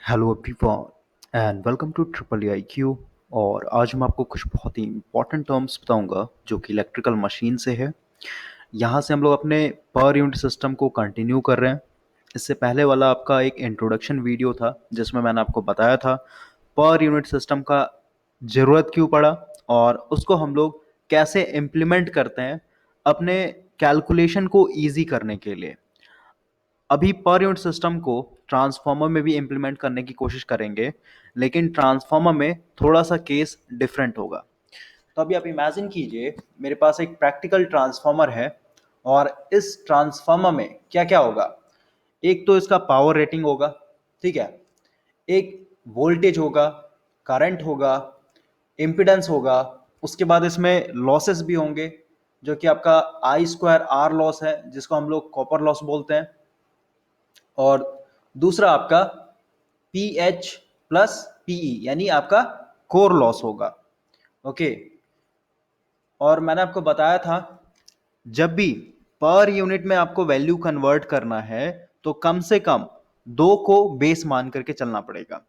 Hello everyone and welcome to triple I Q. और आज मैं आपको कुछ बहुत ही इंपॉर्टेंट टर्म्स बताऊंगा जो कि इलेक्ट्रिकल मशीन से है। यहाँ से हम लोग अपने पर यूनिट सिस्टम को कंटिन्यू कर रहे हैं। इससे पहले वाला आपका एक इंट्रोडक्शन वीडियो था जिसमें मैंने आपको बताया था पर यूनिट सिस्टम का ज़रूरत क्यों पड़ा और उसको हम लोग कैसे इम्प्लीमेंट करते हैं अपने कैलकुलेशन को ईजी करने के लिए। अभी पर यूनिट सिस्टम को ट्रांसफार्मर में भी इम्प्लीमेंट करने की कोशिश करेंगे, लेकिन ट्रांसफार्मर में थोड़ा सा केस डिफरेंट होगा। तो अभी आप इमेजिन कीजिए मेरे पास एक प्रैक्टिकल ट्रांसफार्मर है और इस ट्रांसफार्मर में क्या क्या होगा। एक तो इसका पावर रेटिंग होगा, ठीक है। एक वोल्टेज होगा, करंट होगा, इम्पिडेंस होगा। उसके बाद इसमें लॉसेस भी होंगे जो कि आपका आई स्क्वायर आर लॉस है जिसको हम लोग कॉपर लॉस बोलते हैं। और दूसरा आपका पी एच प्लस पीई यानी आपका कोर लॉस होगा। ओके। और मैंने आपको बताया था जब भी पर यूनिट में आपको वैल्यू कन्वर्ट करना है तो कम से कम दो को बेस मान करके चलना पड़ेगा।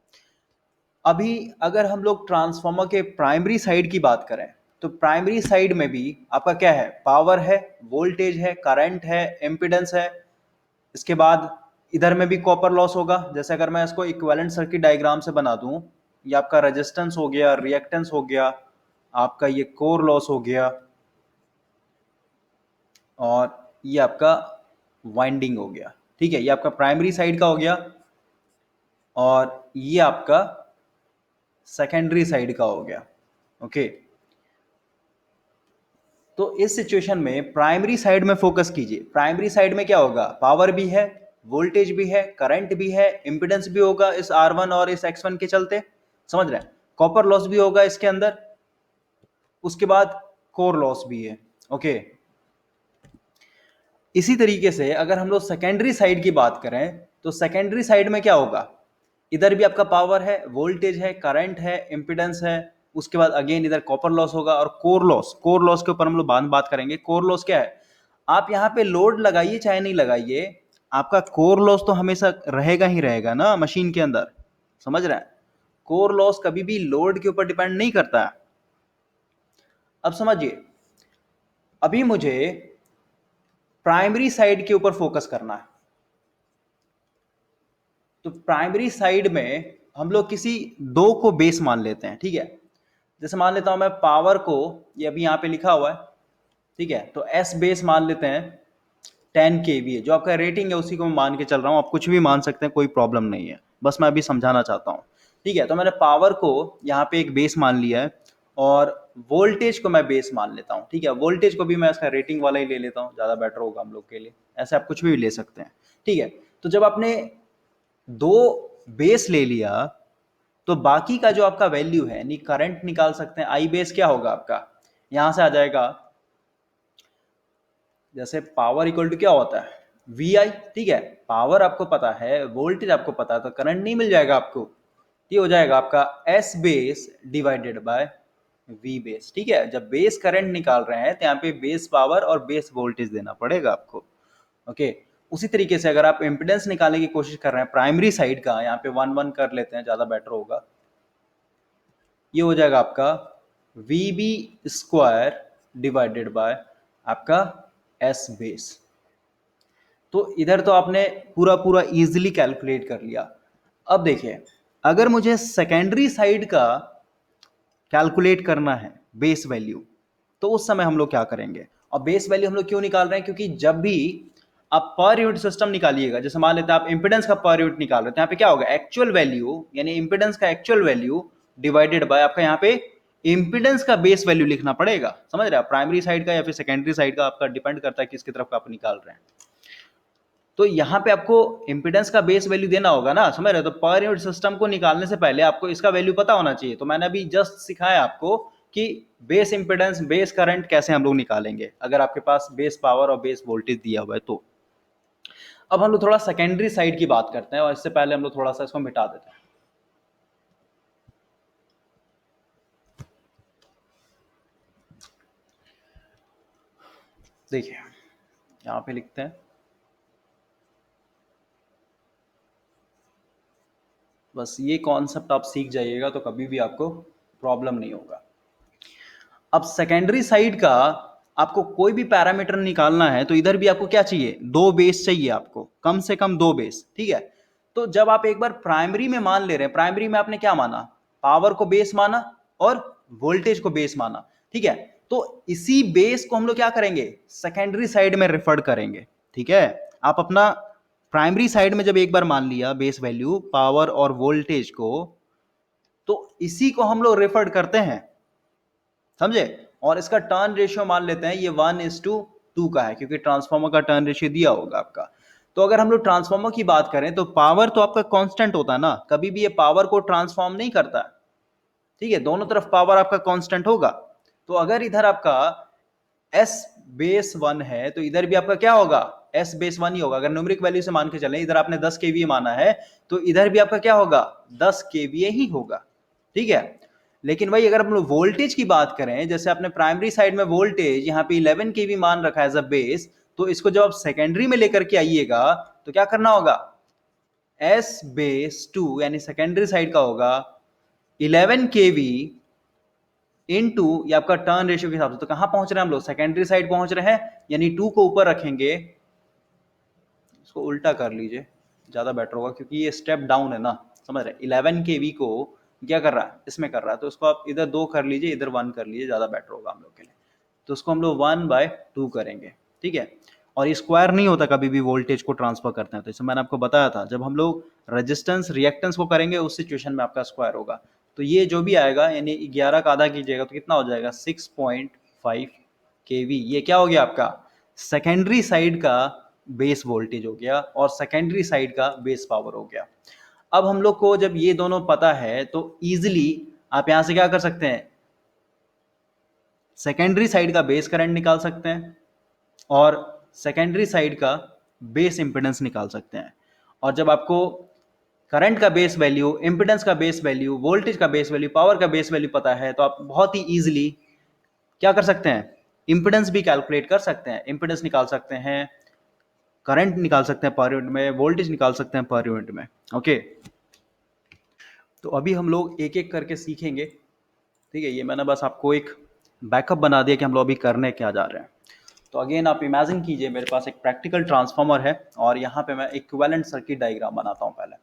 अभी अगर हम लोग ट्रांसफार्मर के प्राइमरी साइड की बात करें तो प्राइमरी साइड में भी आपका क्या है, पावर है, वोल्टेज है, करंट है, इम्पिडेंस है। इसके बाद इधर में भी कॉपर लॉस होगा। जैसे अगर मैं इसको इक्विवेलेंट सर्किट डायग्राम से बना दूं, ये आपका रेजिस्टेंस हो गया, रिएक्टेंस हो गया, आपका ये कोर लॉस हो गया और ये आपका वाइंडिंग हो गया। ठीक है, ये आपका प्राइमरी साइड का हो गया और ये आपका सेकेंडरी साइड का हो गया। ओके। तो इस सिचुएशन में प्राइमरी साइड में फोकस कीजिए। प्राइमरी साइड में क्या होगा, पावर भी है, वोल्टेज भी है, करंट भी है, इंपिडेंस भी होगा इस R1 और इस X1 के चलते, समझ रहे हैं। कॉपर लॉस भी होगा इसके अंदर। उसके बाद कोर लॉस भी है। ओके। इसी तरीके से अगर हम लोग सेकेंडरी साइड की बात करें तो सेकेंडरी साइड में क्या होगा, इधर भी आपका पावर है, वोल्टेज है, करंट है, इंपिडेंस है। उसके बाद अगेन इधर कॉपर लॉस होगा और कोर लॉस। कोर लॉस के ऊपर हम लोग बाद में बात करेंगे। कोर लॉस क्या है, आप यहाँ पे लोड लगाइए चाहे नहीं लगाइए, आपका कोर लॉस तो हमेशा रहेगा ही रहेगा ना मशीन के अंदर, समझ रहे हैं। कोर लॉस कभी भी लोड के ऊपर डिपेंड नहीं करता है। अब समझिए, अभी मुझे प्राइमरी साइड के ऊपर फोकस करना है। तो प्राइमरी साइड में हम लोग किसी दो को बेस मान लेते हैं, ठीक है। जैसे मान लेता हूं मैं पावर को, ये अभी यहां पे लिखा हुआ है, ठीक है। तो एस बेस मान लेते हैं 10 kVA, जो आपका रेटिंग है उसी को मैं मान के चल रहा हूं। आप कुछ भी मान सकते हैं, कोई प्रॉब्लम नहीं है, बस मैं अभी समझाना चाहता हूं। ठीक है, तो मैंने पावर को यहाँ पे एक बेस मान लिया है और वोल्टेज को मैं बेस मान लेता हूँ। ठीक है, वोल्टेज को भी मैं इसका रेटिंग वाला ही ले लेता हूँ, ज़्यादा बेटर होगा हम लोग के लिए। ऐसे आप कुछ भी ले सकते हैं। ठीक है, तो जब आपने दो बेस ले लिया तो बाकी का जो आपका वैल्यू है यानी करंट निकाल सकते हैं। आई बेस क्या होगा आपका, यहां से आ जाएगा, जैसे पावर इक्वल टू क्या होता है, वी आई। ठीक है, पावर आपको पता है, वोल्टेज आपको पता है, तो करंट नहीं मिल जाएगा आपको। ये हो जाएगा आपका S base divided by V base. ठीक है, जब बेस करंट निकाल रहे हैं तो यहाँ पे बेस पावर और बेस वोल्टेज देना पड़ेगा आपको। ओके। उसी तरीके से अगर आप इम्पिडेंस निकालने की कोशिश कर रहे हैं प्राइमरी साइड का, यहाँ पे 1 1 कर लेते हैं, ज्यादा बेटर होगा। ये हो जाएगा आपका V B square divided by आपका एस बेस। तो इधर तो आपने पूरा पूरा इजीली कैलकुलेट कर लिया। अब देखिए, अगर मुझे सेकेंडरी साइड का कैलकुलेट करना है बेस वैल्यू, तो उस समय हम लोग क्या करेंगे। और बेस वैल्यू हम लोग क्यों निकाल रहे हैं, क्योंकि जब भी आप पर यूनिट सिस्टम निकालिएगा, जैसे मान लेते हैं आप इंपिडेंस का पर यूनिट निकाल रहे हैं, तो यहाँ पे क्या होगा, एक्चुअल वैल्यू यानी इंपिडेंस का एक्चुअल वैल्यू डिवाइडेड बाय आपका यहाँ पे इंपिडेंस का बेस वैल्यू लिखना पड़ेगा। समझ रहे हैं, प्राइमरी साइड का या फिर सेकेंडरी साइड का, आपका डिपेंड करता है किसकी तरफ का आप निकाल रहे हैं। तो यहाँ पे आपको इंपिडेंस का बेस वैल्यू देना होगा ना, समझ रहे हो। तो पर यूनिट सिस्टम को निकालने से पहले आपको इसका वैल्यू पता होना चाहिए। तो मैंने अभी जस्ट सिखाया आपको कि बेस इंपिडेंस, बेस करंट कैसे हम लोग निकालेंगे अगर आपके पास बेस पावर और बेस वोल्टेज दिया हुआ है तो। अब हम लोग थोड़ा सेकेंडरी साइड की बात करते हैं और इससे पहले हम लोग थोड़ा सा इसको मिटा देते हैं। देखिए, यहाँ पे लिखते हैं बस ये कॉन्सेप्ट आप सीख जाइएगा तो कभी भी आपको प्रॉब्लम नहीं होगा। अब सेकेंडरी साइड का आपको कोई भी पैरामीटर निकालना है तो इधर भी आपको क्या चाहिए, दो बेस चाहिए आपको, कम से कम दो बेस, ठीक है। तो जब आप एक बार प्राइमरी में मान ले रहे हैं, प्राइमरी में आपने क्या माना, पावर को बेस माना और वोल्टेज को बेस माना, ठीक है। तो इसी बेस को हम लोग क्या करेंगे, सेकेंडरी साइड में रेफर करेंगे, ठीक है। आप अपना प्राइमरी साइड में जब एक बार मान लिया बेस वैल्यू पावर और वोल्टेज को, तो इसी को हम लोग रेफर करते हैं, समझे। और इसका टर्न रेशियो मान लेते हैं ये 1:2 का है, क्योंकि ट्रांसफार्मर का टर्न रेशियो दिया होगा आपका। तो अगर हम लोग ट्रांसफार्मर की बात करें तो पावर तो आपका कांस्टेंट होता है ना, कभी भी ये पावर को ट्रांसफॉर्म नहीं करता, ठीक है, दोनों तरफ पावर आपका कांस्टेंट होगा। तो अगर इधर आपका S बेस 1 है तो इधर भी आपका क्या होगा, S बेस 1 ही होगा। अगर न्यूमेरिक वैल्यू से मान के चलें, इधर आपने 10 केवीए माना है तो इधर भी आपका क्या होगा, 10 केवीए ही होगा, ठीक है। लेकिन भाई अगर हम लोग वोल्टेज की बात करें, जैसे आपने प्राइमरी साइड में वोल्टेज यहाँ पे 11 केवी मान रखा है एज अ बेस, तो इसको जब आप सेकेंडरी में लेकर के आइएगा तो क्या करना होगा, S बेस 2 यानी सेकेंडरी साइड का होगा 11 केवी इनटू ये आपका टर्न रेशियो के हिसाब से। तो कहां पहुंच रहे हैं हम लोग, सेकेंडरी साइड पहुंच रहे हैं, यानी 2 को ऊपर रखेंगे, इसको उल्टा कर लीजिए ज्यादा बेटर होगा, क्योंकि ये स्टेप डाउन है ना, समझ रहे, 11 केवी को क्या कर रहा है, इसमें कर रहा है, तो उसको आप इधर 2 कर लीजिए, इधर 1 कर लीजिए, ज्यादा बेटर होगा हम लोग के लिए। तो उसको हम लोग 1/2 करेंगे, ठीक है। और ये स्क्वायर नहीं होता कभी भी वोल्टेज को ट्रांसफर करते हैं, तो इसमें मैंने आपको बताया था जब हम लोग रेजिस्टेंस रिएक्टेंस को करेंगे उस सिचुएशन में आपका स्क्वायर होगा। तो ये जो भी आएगा यानी 11 का आधा कीजिएगा तो कितना हो जाएगा, 6.5 केवी। ये क्या हो गया आपका सेकेंडरी साइड का बेस वोल्टेज हो गया और सेकेंडरी साइड का बेस पावर हो गया। अब हम लोग को जब ये दोनों पता है तो इजीली आप यहां से क्या कर सकते हैं, सेकेंडरी साइड का बेस करंट निकाल सकते हैं और सेकेंडरी साइड का बेस इंपेडेंस निकाल सकते हैं। और जब आपको करंट का बेस वैल्यू, इंपेडेंस का बेस वैल्यू, वोल्टेज का बेस वैल्यू, पावर का बेस वैल्यू पता है तो आप बहुत ही इजीली क्या कर सकते हैं, इंपेडेंस भी कैलकुलेट कर सकते हैं, इंपेडेंस निकाल सकते हैं, करंट निकाल सकते हैं पर यूनिट में, वोल्टेज निकाल सकते हैं पर यूनिट में, ओके। तो अभी हम लोग एक एक करके सीखेंगे, ठीक है। ये मैंने बस आपको एक बैकअप बना दिया कि हम लोग अभी करने क्या जा रहे हैं। तो अगेन आप इमेजिन कीजिए मेरे पास एक प्रैक्टिकल ट्रांसफार्मर है और यहाँ पे मैं इक्विवेलेंट सर्किट डायग्राम बनाता हूँ पहले।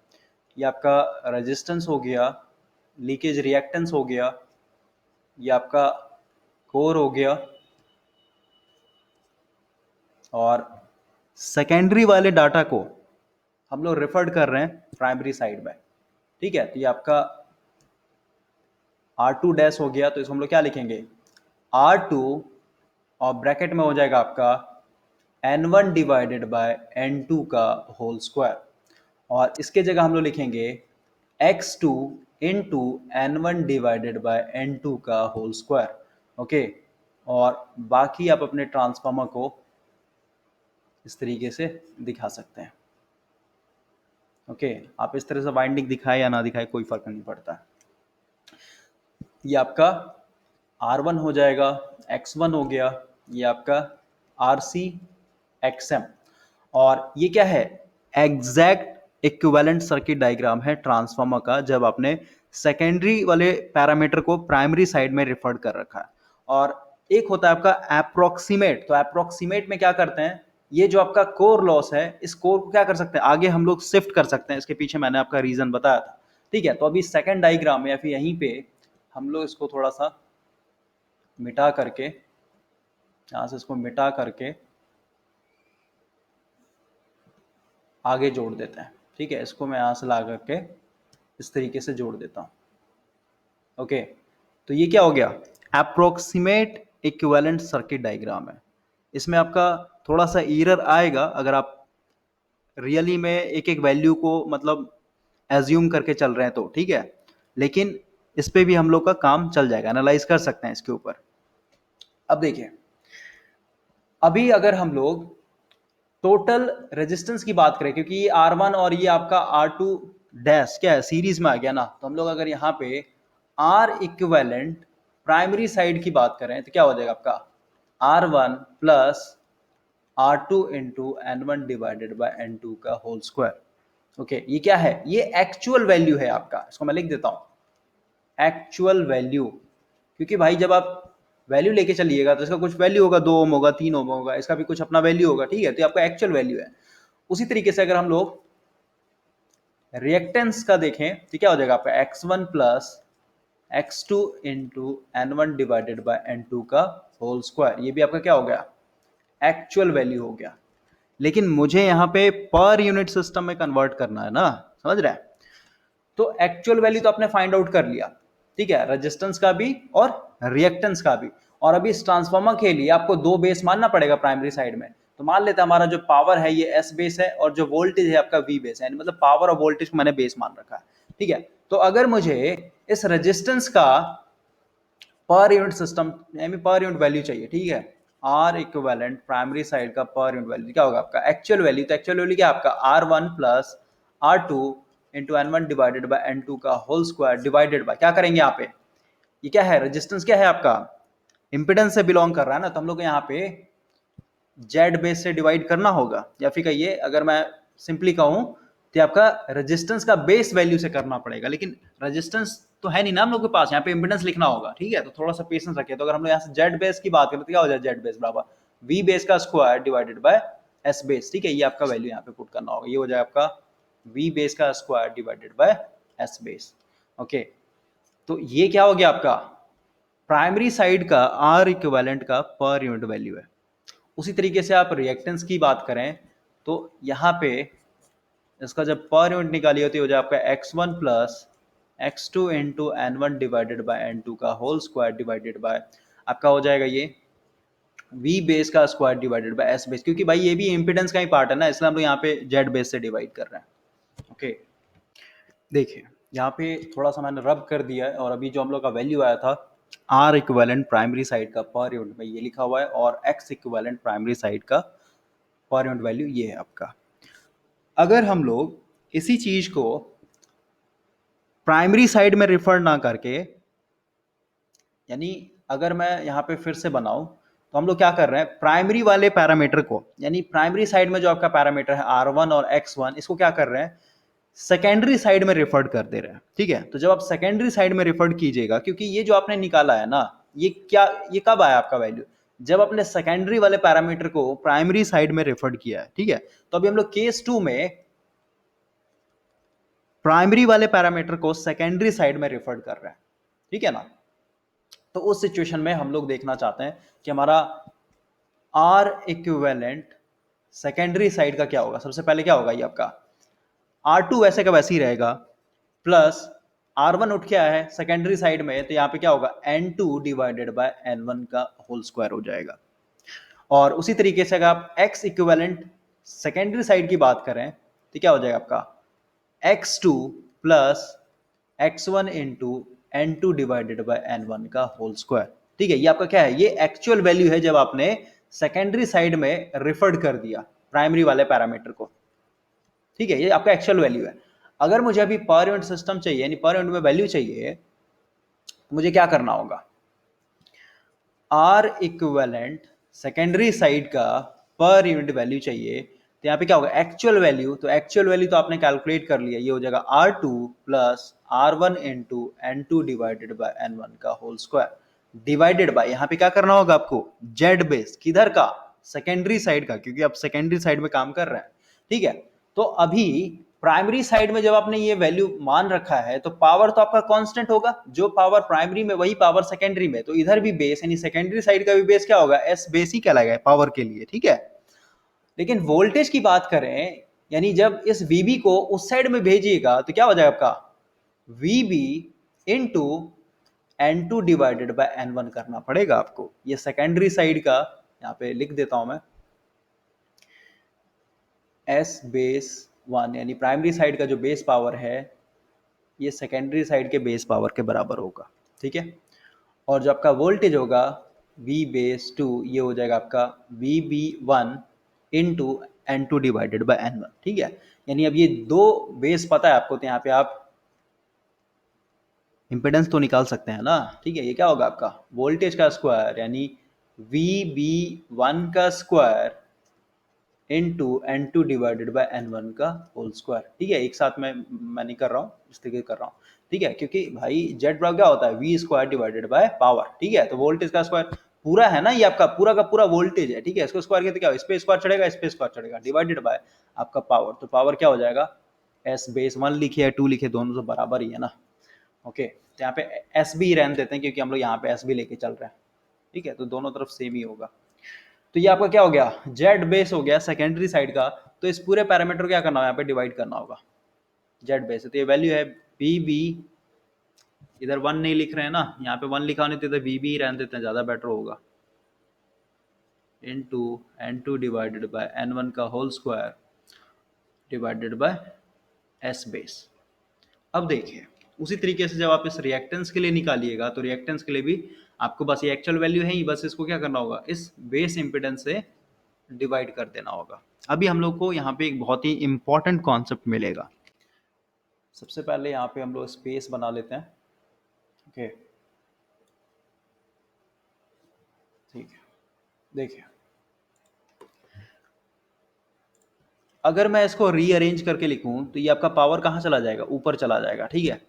ये आपका रेजिस्टेंस हो गया, लीकेज रिएक्टेंस हो गया, ये आपका कोर हो गया, और सेकेंडरी वाले डाटा को हम लोग रेफर्ड कर रहे हैं प्राइमरी साइड में, ठीक है। तो ये आपका R2 डैश हो गया, तो इसको हम लोग क्या लिखेंगे, R2 और ब्रैकेट में हो जाएगा आपका N1 डिवाइडेड बाय N2 का होल स्क्वायर, और इसके जगह हम लोग लिखेंगे X2 into N1 divided by N2 का होल स्क्वायर, ओके। और बाकी आप अपने ट्रांसफार्मर को इस तरीके से दिखा सकते हैं, ओके। आप इस तरह से वाइंडिंग दिखाए या ना दिखाए कोई फर्क नहीं पड़ता। ये आपका R1 हो जाएगा, X1 हो गया, ये आपका RC XM, और ये क्या है, एग्जैक्ट इक्विवेलेंट सर्किट डायग्राम है ट्रांसफार्मर का जब आपने सेकेंडरी वाले पैरामीटर को प्राइमरी साइड में रिफर्ड कर रखा है। और एक होता है आपका अप्रोक्सीमेट, तो अप्रोक्सीमेट में क्या करते हैं, ये जो आपका कोर लॉस है इस कोर को क्या कर सकते हैं, आगे हम लोग शिफ्ट कर सकते हैं, इसके पीछे मैंने आपका रीजन बताया था, ठीक है। तो अभी सेकेंड डायग्राम में या फिर यहीं पे हम लोग इसको थोड़ा सा मिटा करके, यहां से इसको मिटा करके आगे जोड़ देते हैं, ठीक है। इसको मैं यहां से ला करके इस तरीके से जोड़ देता हूं, ओके। तो ये क्या हो गया, अप्रोक्सीमेट इक्विवेलेंट सर्किट डायग्राम है। इसमें आपका थोड़ा सा एरर आएगा अगर आप रियली में एक एक वैल्यू को मतलब एज्यूम करके चल रहे हैं तो, ठीक है। लेकिन इस पे भी हम लोग का काम चल जाएगा, एनालाइज कर सकते हैं इसके ऊपर। अब देखिए, अभी अगर हम लोग टोटल रेजिस्टेंस की बात करें, क्योंकि ये R1 और ये आपका R2 डैश क्या है, सीरीज में आ गया ना, तो हम लोग अगर यहाँ पे R इक्विवेलेंट प्राइमरी साइड की बात करें तो क्या हो जाएगा आपका R1 plus R2 into N1 divided by N2 का होल स्क्वायर, ओके, ये क्या है, ये एक्चुअल वैल्यू है आपका, इसको मैं लिख देता हूं एक्चुअल वैल्यू, क्योंकि भाई जब आप वैल्यू लेके चलिएगा तो इसका कुछ वैल्यू होगा, 2 ओम होगा, 3 ओम होगा, इसका भी कुछ अपना वैल्यू होगा, ठीक है, तो ये आपका एक्चुअल वैल्यू है। उसी तरीके से अगर हम लोग रिएक्टेंस का देखें तो क्या हो जाएगा आपका x1 plus x2 into N1 divided by N2 का होल स्क्वायर, ये भी आपका क्या हो गया, एक्चुअल वैल्यू हो गया। लेकिन मुझे यहाँ पे पर यूनिट सिस्टम में कन्वर्ट करना है ना, समझ रहे हैं? तो एक्चुअल वैल्यू तो आपने फाइंड आउट कर लिया, ठीक है, रेजिस्टेंस का भी और रिएक्टेंस का भी। और अभी इस ट्रांसफार्मर के लिए आपको 2 बेस मानना पड़ेगा प्राइमरी साइड में। तो मान लेते हैं हमारा जो पावर है ये एस बेस है और जो वोल्टेज है आपका वी बेस है, मतलब पावर और वोल्टेज को मैंने बेस मान रखा है, ठीक है। तो अगर मुझे इस रेजिस्टेंस का पर यूनिट सिस्टम यानी पर यूनिट वैल्यू चाहिए, ठीक है, आर इक्विवेलेंट प्राइमरी साइड का पर यूनिट वैल्यू क्या होगा आपका एक्चुअल वैल्यू, तो एक्चुअल वैल्यू क्या आपका R1 plus R2 into N one divided by N two का होल स्क्वायर डिवाइडेड बाय क्या करेंगे यहाँ पे, ये क्या है, रेजिस्टेंस क्या है आपका, इंपिडेंस से बिलोंग कर रहा है ना, तो हम लोग यहाँ पे जेड बेस से डिवाइड करना होगा, या फिर कहिए अगर मैं सिंपली कहूँ तो आपका रेजिस्टेंस का बेस वैल्यू से करना पड़ेगा। लेकिन रेजिस्टेंस तो है नहीं ना हम लोग के पास, यहाँ पे इंपिडेंस लिखना होगा, ठीक है, तो थोड़ा सा पेशेंस रखिए। तो अगर हम लोग यहाँ से जेड बेस की बात करें तो क्या हो जाए, जेड बेस बराबर वी बेस का square divided by S base, ठीक है, ये आपका वैल्यू यहाँ पे पुट करना होगा, ये हो जाए आपका वी बेस का square divided by S base. Okay, तो ये क्या हो गया आपका प्राइमरी साइड का आर इक्विवेलेंट का पर यूनिट वैल्यू है। उसी तरीके से आप रिएक्टेंस की बात करें तो यहाँ पे इसका जब पर यूनिट निकाली होती है हो जाए आपका x1 plus x2 into N one divided by N two का होल स्क्वायर डिवाइडेड बाय आपका हो जाएगा ये v बेस का square divided by s base, क्योंकि भाई ये भी इम्पिडेंस का ही पार्ट है ना, इसलिए हम लोग यहाँ पे z बेस से डिवाइड कर रहे हैं। ओके, देखिए यहाँ पे थोड़ा सा मैंने रब कर दिया है और अभी जो हम लोग का वैल्यू आया था R इक्विवेलेंट प्राइमरी साइड का पर यूनिट में ये लिखा हुआ है और X इक्विवेलेंट प्राइमरी साइड का पर यूनिट वैल्यू ये है आपका। अगर हम लोग इसी चीज को प्राइमरी साइड में रिफर ना करके, यानी अगर मैं यहाँ पे फिर से बनाऊं तो हम लोग क्या कर रहे हैं, प्राइमरी वाले पैरामीटर को, यानी प्राइमरी साइड में जो आपका पैरामीटर है R1 और X1, इसको क्या कर रहे हैं, सेकेंडरी साइड में रिफर्ड कर दे रहे हैं, ठीक है। तो जब आप सेकेंडरी साइड में रिफर्ड कीजिएगा, क्योंकि ये जो आपने निकाला है ना, ये क्या, ये कब आया आपका वैल्यू, जब आपने सेकेंडरी वाले पैरामीटर को प्राइमरी साइड में रिफर्ड किया है, ठीक है। तो अभी हम लोग केस 2 में प्राइमरी वाले पैरामीटर को सेकेंडरी साइड में रिफर्ड कर रहे हैं, ठीक है ना। तो उस सिचुएशन में हम लोग देखना चाहते हैं कि हमारा आर इक्विवेलेंट सेकेंडरी साइड का क्या होगा। सबसे पहले क्या होगा, ये आपका R2 वैसे का वैसे ही रहेगा प्लस R1 उठ के आया है सेकेंडरी साइड में, तो यहाँ पे क्या होगा N2 डिवाइडेड बाय N1 का होल स्क्वायर हो जाएगा। और उसी तरीके से अगर आप X इक्विवेलेंट सेकेंडरी साइड की बात करें तो क्या हो जाएगा आपका x2 plus x1 into N2 divided by N1 का होल स्क्वायर, ठीक है। ये आपका क्या है, ये एक्चुअल वैल्यू है जब आपने सेकेंडरी साइड में रिफर्ड कर दिया प्राइमरी वाले पैरामीटर को, ठीक है, ये आपका एक्चुअल वैल्यू है। अगर मुझे अभी पर यूनिट सिस्टम चाहिए, यानी पर यूनिट में वैल्यू चाहिए, तो मुझे क्या करना होगा, आर इक्विवेलेंट सेकेंडरी साइड का पर यूनिट वैल्यू चाहिए, तो यहाँ पे क्या होगा एक्चुअल वैल्यू, तो एक्चुअल वैल्यू तो आपने कैलकुलेट कर लिया, ये हो जाएगा R2 plus R1 into N2 divided by N1 का होल स्क्वायर डिवाइडेड बाय, यहाँ पे क्या करना होगा आपको, जेड बेस किधर का, सेकेंडरी साइड का, क्योंकि आप सेकेंडरी साइड में काम कर रहे हैं, ठीक है। तो अभी प्राइमरी साइड में जब आपने ये वैल्यू मान रखा है तो पावर तो आपका कांस्टेंट होगा, जो पावर प्राइमरी में वही पावर सेकेंडरी में, तो इधर भी बेस यानी सेकेंडरी साइड का भी बेस क्या होगा, एस बेस ही कहलाएगा पावर के लिए, ठीक है। लेकिन वोल्टेज की बात करें, यानी जब इस VB को उस साइड में भेजिएगा तो क्या हो जाएगा आपका VB into N2 divided by N1 करना पड़ेगा आपको। ये सेकेंडरी साइड का यहाँ पे लिख देता हूं मैं, एस बेस 1 यानी प्राइमरी साइड का जो बेस पावर है ये सेकेंडरी साइड के बेस पावर के बराबर होगा, ठीक है। और जो आपका वोल्टेज होगा V बेस 2, ये हो जाएगा आपका VB1 into N2 divided by N1, ठीक है। यानी अब ये दो बेस पता है आपको, तो यहाँ पे आप इम्पिडेंस तो निकाल सकते हैं ना, ठीक है। ये क्या होगा आपका वोल्टेज का स्क्वायर यानी VB1 का square into n2 divided by n1 का होल स्क्वायर। ठीक है, एक साथ में मैं नहीं कर रहा हूँ, इस तरीके कर रहा हूँ। ठीक है, क्योंकि भाई जेड बराबर क्या होता है, V square divided by power. ठीक है, तो वोल्टेज का स्क्वायर पूरा है ना, ये आपका पूरा का पूरा वोल्टेज है। ठीक है, इसको स्क्वायर करते क्या हो, इस पे स्क्वायर चढ़ेगा, इस पे स्क्वायर चढ़ेगा, डिवाइडेड बाय आपका पावर। तो पावर क्या हो जाएगा, एस बेस 1 लिखे या 2 लिखे, दोनों तो बराबर ही है ना। ओके, तो यहाँ पे एस भी रहने देते हैं क्योंकि हम लोग यहाँ पे एस भी लेके चल रहे हैं। ठीक है, तो दोनों तरफ सेम ही होगा। तो ये आपका क्या हो गया, जेड बेस हो गया सेकेंडरी साइड का। तो इस पूरे पैरामीटर को क्या करना है, यहाँ पे डिवाइड करना होगा जेड बेस। तो ये वैल्यू है बी बी, इधर 1 नहीं लिख रहे हैं ना, यहाँ पे 1 लिखा होने तो बी बी रहने देते हैं, ज़्यादा बेटर होगा। Into n2 divided by n1 का whole square divided by S base. अब देखिए, उसी तरीके से जब आप इस रिएक्टेंस के लिए निकालिएगा तो रिएक्टेंस के लिए भी आपको बस ये एक्चुअल वैल्यू है ही, बस इसको क्या करना होगा, इस बेस इंपेडेंस से डिवाइड कर देना होगा। अभी हम लोग को यहाँ पे एक बहुत ही इंपॉर्टेंट कॉन्सेप्ट मिलेगा। सबसे पहले यहाँ पे हम लोग स्पेस बना लेते हैं। ओके, ठीक है, देखिए अगर मैं इसको रीअरेंज करके लिखूं तो ये आपका पावर कहाँ चला जाएगा, ऊपर चला जाएगा। ठीक है,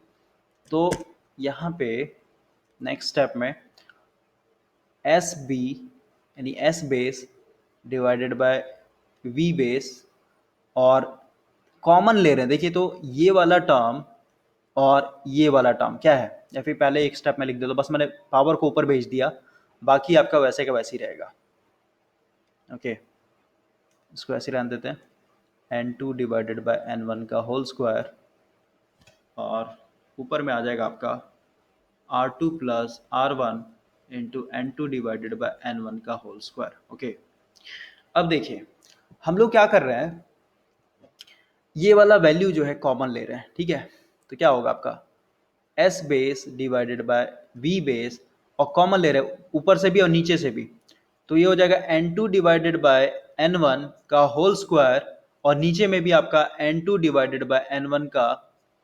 तो यहाँ पे नेक्स्ट स्टेप में एस बी यानी S base divided by V base, और कॉमन ले रहे हैं। देखिए, तो ये वाला टर्म और ये वाला टर्म क्या है, या फिर पहले एक स्टेप में लिख दे, तो बस मैंने पावर को ऊपर भेज दिया, बाकी आपका वैसे का वैसे ही रहेगा। ओके, इसको ऐसे रहने देते हैं, n2 डिवाइडेड बाय n1 का होल स्क्वायर, और ऊपर में आ जाएगा आपका r2 plus r1 into n2 divided by n1 का होल स्क्वायर। ओके, अब देखिए हम लोग क्या कर रहे हैं, ये वाला वैल्यू जो है कॉमन ले रहे हैं। ठीक है, तो क्या होगा आपका S base divided by V base, और कॉमन ले रहे हैं ऊपर से भी और नीचे से भी, तो ये हो जाएगा n2 डिवाइडेड बाय n1 का होल स्क्वायर, और नीचे में भी आपका n2 डिवाइडेड बाय n1 का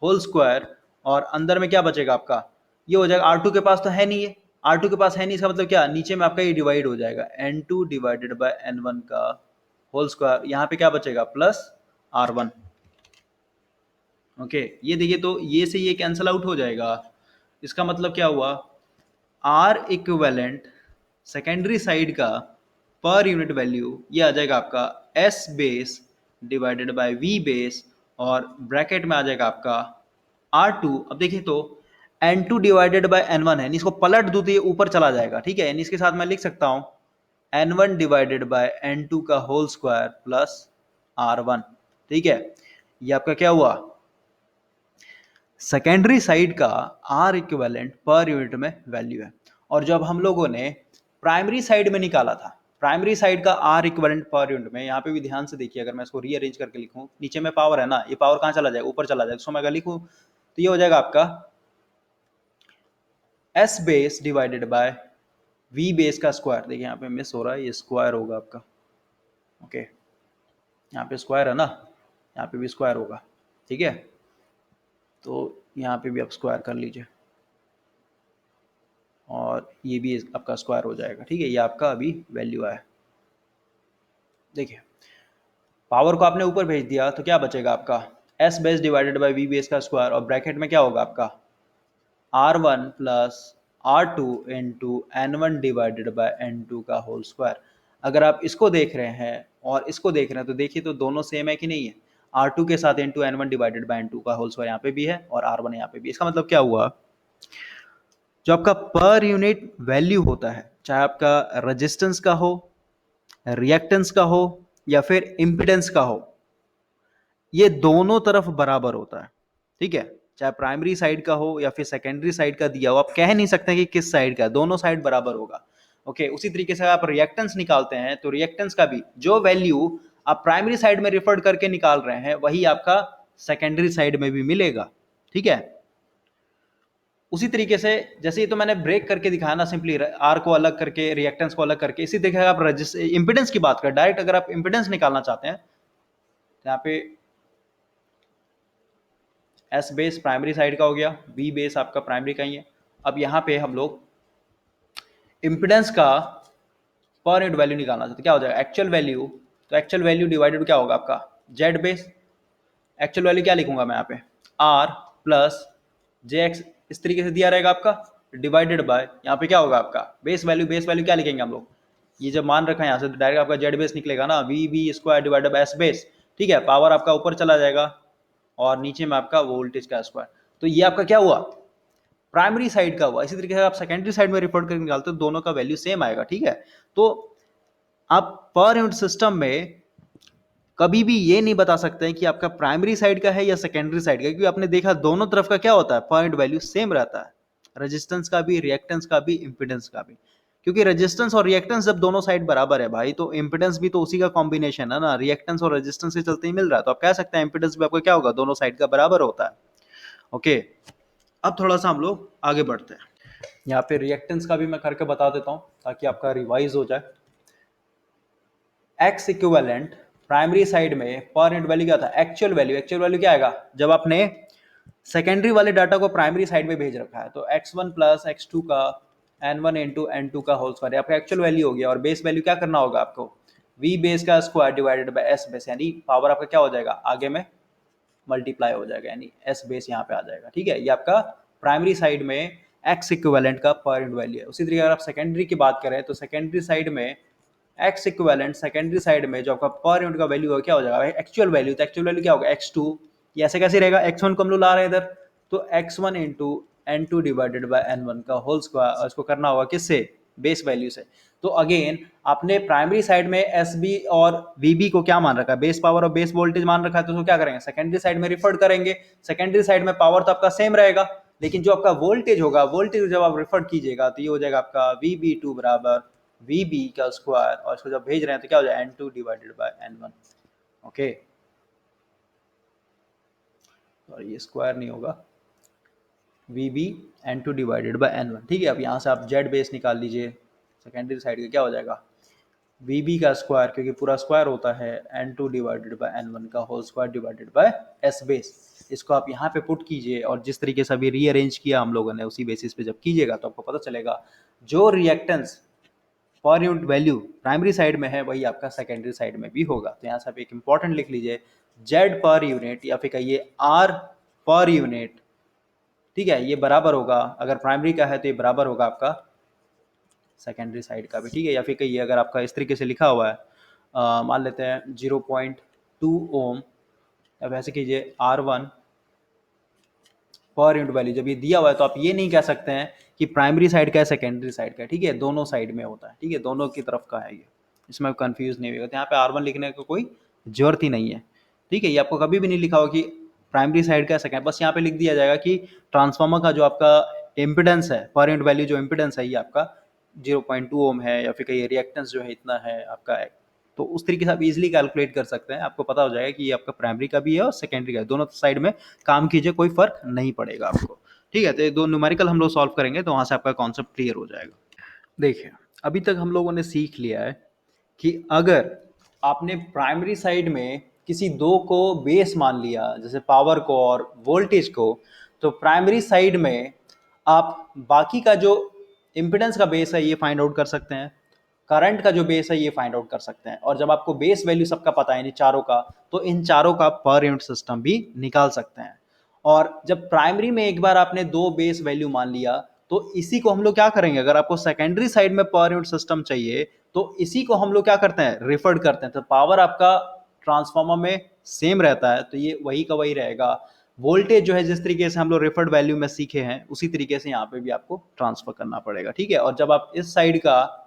होल स्क्वायर, और अंदर में क्या बचेगा आपका, ये हो जाएगा r2 के पास तो है नहीं, है r2 के पास है नहीं, इसका मतलब क्या, नीचे में आपका ये डिवाइड हो जाएगा n2 डिवाइडेड बाय n1 का होल स्क्वायर, यहाँ पे क्या बचेगा प्लस r1। ओके, ये देखिए, तो ये से ये कैंसल आउट हो जाएगा। इसका मतलब क्या हुआ, आर इक्विवेलेंट सेकेंडरी साइड का पर यूनिट वैल्यू ये आ जाएगा आपका S base divided by V base, और ब्रैकेट में आ जाएगा आपका R2। अब देखिए, तो N2 डिवाइडेड बाय N1 है, इसको पलट दूं तो ये ऊपर चला जाएगा। ठीक है, यानी इसके साथ मैं लिख सकता हूं N1 डिवाइडेड बाय N2 का होल स्क्वायर प्लस R1। ठीक है, ये आपका क्या हुआ, सेकेंडरी साइड का आर इक्विवेलेंट पर यूनिट में वैल्यू है। और जब हम लोगों ने प्राइमरी साइड में निकाला था, प्राइमरी साइड का आर इक्विवेलेंट पर यूनिट में, यहाँ पे भी ध्यान से देखिए, अगर मैं इसको रीअरेंज करके लिखूं, नीचे में पावर है ना, ये पावर कहाँ चला जाएगा, ऊपर चला जाएगा। इसको मैं अगर लिखूं तो ये हो जाएगा आपका S base divided by V base का स्क्वायर। देखिए यहाँ पे मिस हो रहा है, ये स्क्वायर होगा आपका। ओके, यहाँ पे स्क्वायर है ना, यहाँ पे भी स्क्वायर होगा। ठीक है, तो यहाँ पे भी आप स्क्वायर कर लीजिए, और ये भी आपका स्क्वायर हो जाएगा। ठीक है, ये आपका अभी वैल्यू आया। देखिए, पावर को आपने ऊपर भेज दिया तो क्या बचेगा आपका S base divided by V base का स्क्वायर, और ब्रैकेट में क्या होगा आपका R1 plus R2 into N1 divided by N2 का होल स्क्वायर। अगर आप इसको देख रहे हैं और इसको देख रहे हैं तो देखिए, तो दोनों सेम है कि नहीं है, R2 के साथ into N1 divided by N2 का होल स्क्वायर यहाँ पे भी है, और R1 यहाँ पे भी। इसका मतलब क्या हुआ, जो आपका पर यूनिट वैल्यू होता है, चाहे आपका रेजिस्टेंस का हो, रिएक्टेंस का हो, या फिर इम्पिडेंस का हो, ये दोनों तरफ बराबर होता है। ठीक है, चाहे प्राइमरी साइड का हो या फिर सेकेंडरी साइड का दिया हो, आप कह नहीं सकते कि किस साइड का, दोनों साइड बराबर होगा। ओके, उसी तरीके से आप रिएक्टेंस निकालते हैं तो रिएक्टेंस का भी जो वैल्यू आप प्राइमरी साइड में रिफर करके निकाल रहे हैं वही आपका सेकेंडरी साइड में भी मिलेगा। ठीक है, उसी तरीके से जैसे ये तो मैंने ब्रेक करके दिखाया ना, सिंपली आर को अलग करके, रिएक्टेंस को अलग करके। इसी तरीके से आप इंपिडेंस की बात करें, डायरेक्ट अगर आप इंपिडेंस निकालना चाहते हैं तो यहाँ पे एस बेस प्राइमरी साइड का हो गया, वी बेस आपका प्राइमरी का ही है। अब यहाँ पे हम लोग इम्पिडेंस का पर यूनिट वैल्यू निकालना चाहते हैं, क्या हो जाएगा एक्चुअल वैल्यू, तो एक्चुअल वैल्यू डिवाइडेड क्या होगा आपका जेड बेस। एक्चुअल वैल्यू क्या लिखूंगा मैं यहाँ पे आर प्लस जे एक्स, इस तरीके से दिया रहेगा आपका, डिवाइडेड बाय यहाँ पे क्या होगा आपका बेस वैल्यू। बेस वैल्यू क्या लिखेंगे हम लोग, ये जब मान रखा है यहाँ से तो डायरेक्ट आपका जेड बेस निकलेगा ना, V B square divided by S base. ठीक है, पावर आपका ऊपर चला जाएगा और नीचे में आपका वोल्टेज का स्क्वायर। तो ये आपका क्या हुआ प्राइमरी साइड का हुआ। इसी तरीके से आप सेकेंडरी साइड में रिपोर्ट करके निकालते हो, दोनों का वैल्यू सेम आएगा। ठीक है, तो आप पर यूनिट सिस्टम में कभी भी ये नहीं बता सकते हैं कि आपका प्राइमरी साइड का है या सेकेंडरी साइड का, क्योंकि आपने देखा दोनों तरफ का क्या होता है पॉइंट वैल्यू सेम रहता है, रेजिस्टेंस का भी, रिएक्टेंस का भी, इंपिडेंस का भी। क्योंकि रेजिस्टेंस और रिएक्टेंस जब दोनों साइड बराबर है भाई, तो इंपिडेंस भी तो उसी का कॉम्बिनेशन है ना, रिएक्टेंस और रेजिस्टेंस के चलते ही मिल रहा है। तो आप कह सकते हैं इंपिडेंस भी आपका क्या होगा दोनों साइड का बराबर होता है। ओके, अब थोड़ा सा हम लोग आगे बढ़ते हैं। यहाँ पे रिएक्टेंस का भी मैं करके बता देता हूँ ताकि आपका रिवाइज हो जाए। एक्स इक्विवेलेंट प्राइमरी साइड में पर यूनिट वैल्यू क्या था एक्चुअल वैल्यू। एक्चुअल वैल्यू क्या आएगा जब आपने सेकेंडरी वाले डाटा को प्राइमरी साइड में भेज रखा है, तो x1 प्लस x2 का n1 इंटू n2 का होल स्क्वायर आपका एक्चुअल वैल्यू हो गया। और बेस वैल्यू क्या करना होगा आपको v बेस का square divided by s base, यानी पावर आपका क्या हो जाएगा आगे में मल्टीप्लाई हो जाएगा, यानी s बेस यहाँ पे आ जाएगा। ठीक है, ये आपका प्राइमरी साइड में x इक्विवेलेंट का पर यूनिट वैल्यू है। उसी तरीके अगर आप सेकेंडरी की बात करें तो सेकेंडरी साइड में एक्स इक्विवेलेंट सेकेंडरी साइड में जो आपका पर यूनिट का वैल्यू होगा क्या हो जाएगा एक्चुअल वैल्यू। तो एक्चुअल वैल्यू क्या होगा x2, ये ऐसे कैसे रहेगा x1 को हम लोग ला रहे हैं इधर, तो x1 into n2 divided by n1 का होल स्क्वायर, और इसको करना होगा किससे बेस वैल्यू से। तो अगेन आपने प्राइमरी साइड में एस बी और वी बी को क्या मान रखा है बेस पावर और बेस वोल्टेज मान रखा है, तो उसको क्या करेंगे सेकेंडरी साइड में रिफर करेंगे। सेकेंडरी साइड में पावर तो आपका सेम रहेगा, लेकिन जो आपका वोल्टेज होगा, वोल्टेज जब आप रिफर कीजिएगा तो ये हो जाएगा आपका वी बी टू बराबर वी बी का स्क्वायर, और इसको जब भेज रहे हैं तो क्या हो जाएगा N two divided by N one. Okay, और ये स्क्वायर नहीं होगा, V B N two divided by N one. ठीक है, अब यहाँ से आप जेड बेस निकाल लीजिए, सेकेंडरी साइड का क्या हो जाएगा वी बी का स्क्वायर, क्योंकि पूरा स्क्वायर होता है N two divided by N one का whole square divided by S base. इसको आप यहाँ पे पुट कीजिए, और जिस तरीके से अभी रीअरेंज किया हम लोगों ने उसी बेसिस पे जब कीजिएगा तो आपको पता चलेगा जो reactance per unit value primary side में है वही आपका सेकेंडरी साइड में भी होगा। तो यहाँ से आप एक इंपॉर्टेंट लिख लीजिए जेड पर यूनिट या फिर कहिए आर पर यूनिट। ठीक है, ये बराबर होगा, अगर प्राइमरी का है तो ये बराबर होगा आपका सेकेंडरी साइड का भी। ठीक है, या फिर कहिए अगर आपका इस तरीके से लिखा हुआ है, मान लेते हैं 0.2 ओम, अब ऐसे कीजिए R1 पर यूनिट वैल्यू जब ये दिया हुआ है तो आप ये नहीं कह सकते हैं कि प्राइमरी साइड का है सेकेंडरी साइड का है। ठीक है, दोनों साइड में होता है। ठीक है, दोनों की तरफ का है ये, इसमें कंफ्यूज नहीं होगा। तो यहाँ पे R1 लिखने का कोई जरूरत ही नहीं है। ठीक है, ये आपको कभी भी नहीं लिखा होगा कि प्राइमरी साइड का सेकेंड, बस यहाँ पे लिख दिया जाएगा कि ट्रांसफार्मर का जो आपका इम्पिडेंस है पर यूनिट वैल्यू जो इम्पिडेंस है ये आपका 0.2 ओम है, या फिर कहीं रिएक्टेंस जो है इतना है आपका है। तो उस तरीके से आप इजीली कैलकुलेट कर सकते हैं, आपको पता हो जाएगा कि ये आपका प्राइमरी का भी है और सेकेंडरी का है, दोनों साइड में काम कीजिए कोई फर्क नहीं पड़ेगा आपको। ठीक है, तो ये दो न्यूमेरिकल हम लोग सॉल्व करेंगे तो वहां से आपका कॉन्सेप्ट क्लियर हो जाएगा। देखिए, अभी तक हम लोगों ने सीख लिया है कि अगर आपने प्राइमरी साइड में किसी दो को बेस मान लिया, जैसे पावर को और वोल्टेज को, तो प्राइमरी साइड में आप बाकी का जो इम्पिडेंस का बेस है ये फाइंड आउट कर सकते हैं, करंट का जो बेस है ये फाइंड आउट कर सकते हैं, और जब आपको बेस वैल्यू सबका पता है यानी चारों का, तो इन चारों का पर यूनिट सिस्टम भी निकाल सकते हैं। और जब प्राइमरी में एक बार आपने दो बेस वैल्यू मान लिया, तो इसी को हम लोग क्या करेंगे, अगर आपको सेकेंडरी साइड में पर यूनिट सिस्टम चाहिए तो इसी को हम लोग क्या करते हैं रिफर्ड करते हैं। तो पावर आपका ट्रांसफार्मर में सेम रहता है तो ये वही का वही रहेगा। वोल्टेज जो है जिस तरीके से हम लोग रिफर्ड वैल्यू में सीखे हैं उसी तरीके से यहाँ पे भी आपको ट्रांसफर करना पड़ेगा। ठीक है, और जब आप इस साइड का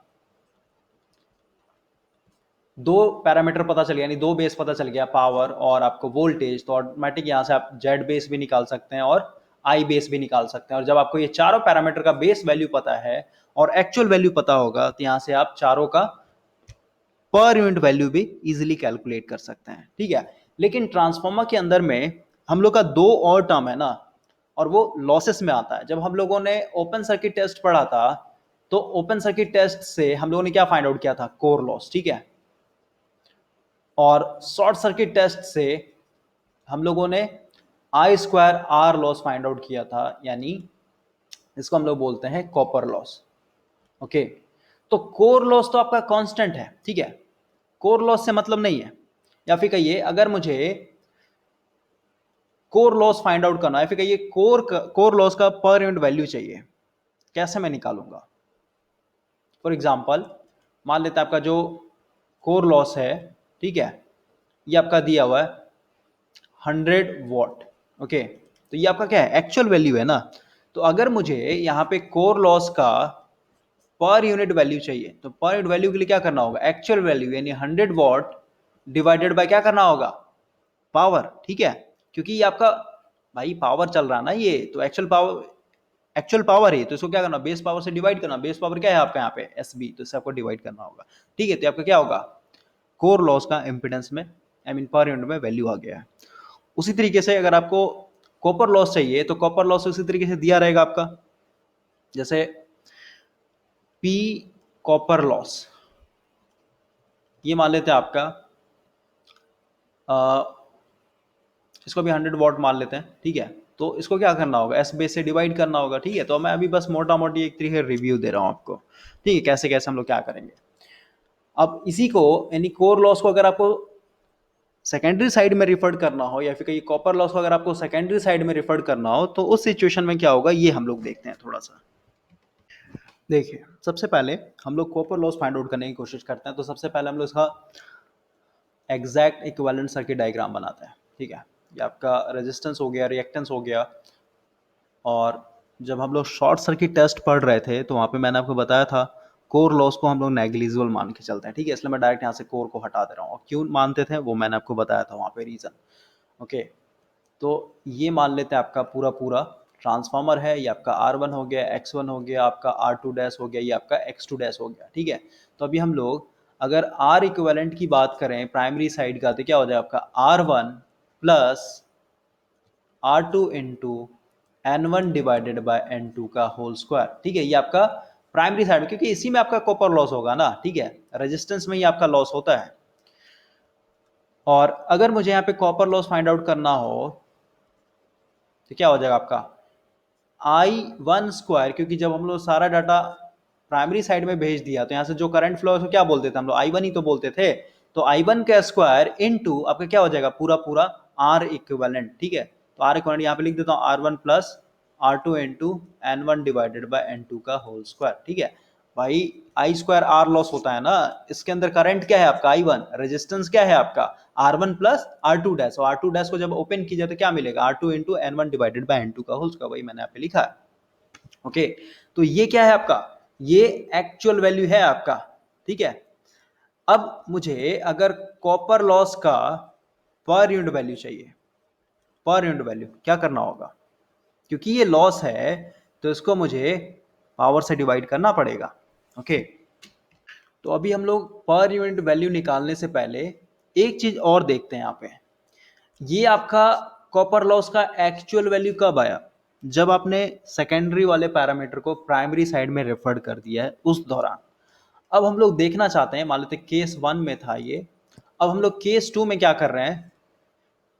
दो पैरामीटर पता चल गया, यानी दो बेस पता चल गया पावर और आपको वोल्टेज, तो ऑटोमेटिक यहाँ से आप जेड बेस भी निकाल सकते हैं और आई बेस भी निकाल सकते हैं। और जब आपको ये चारों पैरामीटर का बेस वैल्यू पता है और एक्चुअल वैल्यू पता होगा तो यहाँ से आप चारों का पर यूनिट वैल्यू भी इजीली कैलकुलेट कर सकते हैं। ठीक है, लेकिन ट्रांसफार्मर के अंदर में हम लोग का दो और टर्म है ना, और वो लॉसेस में आता है। जब हम लोगों ने ओपन सर्किट टेस्ट पढ़ा था तो ओपन सर्किट टेस्ट से हम लोगों ने क्या फाइंड आउट किया था कोर लॉस। ठीक है, और शॉर्ट सर्किट टेस्ट से हम लोगों ने I square R loss find out किया था, यानी इसको हम लोग बोलते हैं कॉपर लॉस। ओके, तो कोर लॉस तो आपका कांस्टेंट है। ठीक है, कोर लॉस से मतलब नहीं है, या फिर कहिए अगर मुझे कोर लॉस फाइंड आउट करना है, फिर कहिए कोर लॉस का पर यूनिट वैल्यू चाहिए, कैसे मैं निकालूंगा? फॉर एग्जाम्पल मान लेते हैं आपका जो कोर लॉस है, ठीक है, ये आपका दिया हुआ है 100 वॉट। ओके, तो ये आपका क्या है, एक्चुअल वैल्यू है ना। तो अगर मुझे यहाँ पे कोर लॉस का पर यूनिट वैल्यू चाहिए, तो पर यूनिट वैल्यू के लिए क्या करना होगा, एक्चुअल वैल्यू यानी 100 वॉट डिवाइडेड बाय क्या करना होगा, पावर, ठीक है। क्योंकि ये आपका भाई पावर चल रहा है ना, ये तो एक्चुअल पावर है, तो इसको क्या करना, बेस पावर से डिवाइड करना। बेस पावर क्या है आपका यहाँ पे, एस बी, तो इससे आपको डिवाइड करना होगा, ठीक है। तो आपका क्या होगा, कोर लॉस का इम्पिडेंस में आई मीन पर यूनिट में वैल्यू आ गया है। उसी तरीके से अगर आपको कॉपर लॉस चाहिए, तो कॉपर लॉस उसी तरीके से दिया रहेगा आपका, जैसे पी कॉपर लॉस, ये मान लेते हैं आपका इसको भी 100 वॉट मान लेते हैं, ठीक है। तो इसको क्या करना होगा, एस बेस से डिवाइड करना होगा, ठीक है। तो मैं अभी बस मोटा मोटी एक तरीके रिव्यू दे रहा हूँ आपको, ठीक है, कैसे कैसे हम लोग क्या करेंगे। अब इसी को यानी कोर लॉस को अगर आपको सेकेंडरी साइड में रिफर करना हो, या फिर कहीं कॉपर लॉस को अगर आपको सेकेंडरी साइड में रिफर करना हो, तो उस सिचुएशन में क्या होगा, ये हम लोग देखते हैं थोड़ा सा। देखिए सबसे पहले हम लोग कॉपर लॉस फाइंड आउट करने की कोशिश करते हैं। तो सबसे पहले हम लोग इसका एग्जैक्ट इक्विवेलेंट सर्किट डायग्राम बनाते हैं, ठीक है। ये आपका रेजिस्टेंस हो गया, रिएक्टेंस हो गया। और जब हम लोग शॉर्ट सर्किट टेस्ट पढ़ रहे थे, तो वहाँ पे मैंने आपको बताया था कोर लॉस को हम लोग नेग्लिजिबल मान के चलते हैं, ठीक है। इसलिए मैं डायरेक्ट यहाँ से कोर को हटा दे रहा हूँ। और क्यों मानते थे वो मैंने आपको बताया था वहाँ पे रीज़न। ओके, तो ये मान लेते हैं आपका पूरा पूरा ट्रांसफार्मर है, ये आपका R1 हो गया, X1 हो गया, आपका R2 डैश हो गया, ये आपका X2 डैश हो गया, ठीक है। तो अभी हम लोग अगर R इक्विवेलेंट की बात करें प्राइमरी साइड का, तो क्या हो जाएगा आपका R1 plus R2 into N1 divided by N2 का होल स्क्वायर, ठीक है। ये आपका प्राइमरी साइड, क्योंकि इसी में आपका कॉपर लॉस होगा ना, ठीक है, रेजिस्टेंस में ही आपका लॉस होता है। और अगर मुझे यहाँ पे कॉपर लॉस फाइंड आउट करना हो, तो क्या हो जाएगा आपका I1 स्क्वायर, क्योंकि जब हम लोग सारा डाटा प्राइमरी साइड में भेज दिया, तो यहाँ से जो करंट फ्लो है उसको क्या बोलते थे हम लोग, I1 ही तो बोलते थे। तो I1 का स्क्वायर इनटू आपका क्या हो जाएगा, पूरा पूरा R इक्विवेलेंट, ठीक है। तो R इक्विवेलेंट यहाँ पे लिख देता हूँ R1 plus R2 into N1 divided by N2 का होल स्क्वायर, ठीक है। भाई I स्क्वायर R लॉस होता है ना, इसके अंदर करंट क्या है आपका I1, रेजिस्टेंस क्या है आपका R1 प्लस R2 डैश, और R2 डैश को जब ओपन कीजिए तो क्या मिलेगा, R2 into N1 divided by N2 का होल स्क्वायर, वही मैंने यहाँ पे लिखा है। ओके, तो ये क्या है आपका, ये एक्चुअल वैल्यू है आपका, ठीक है। अब मुझे अगर कॉपर लॉस का पर यूनिट वैल्यू चाहिए, पर यूनिट वैल्यू क्या करना होगा, क्योंकि ये लॉस है तो इसको मुझे पावर से डिवाइड करना पड़ेगा। ओके, तो अभी हम लोग पर यूनिट वैल्यू निकालने से पहले एक चीज और देखते हैं यहाँ पे। ये आपका कॉपर लॉस का एक्चुअल वैल्यू कब आया, जब आपने सेकेंडरी वाले पैरामीटर को प्राइमरी साइड में रेफर कर दिया है उस दौरान। अब हम लोग देखना चाहते हैं, मान लेते केस 1 में था ये, अब हम लोग केस 2 में क्या कर रहे हैं,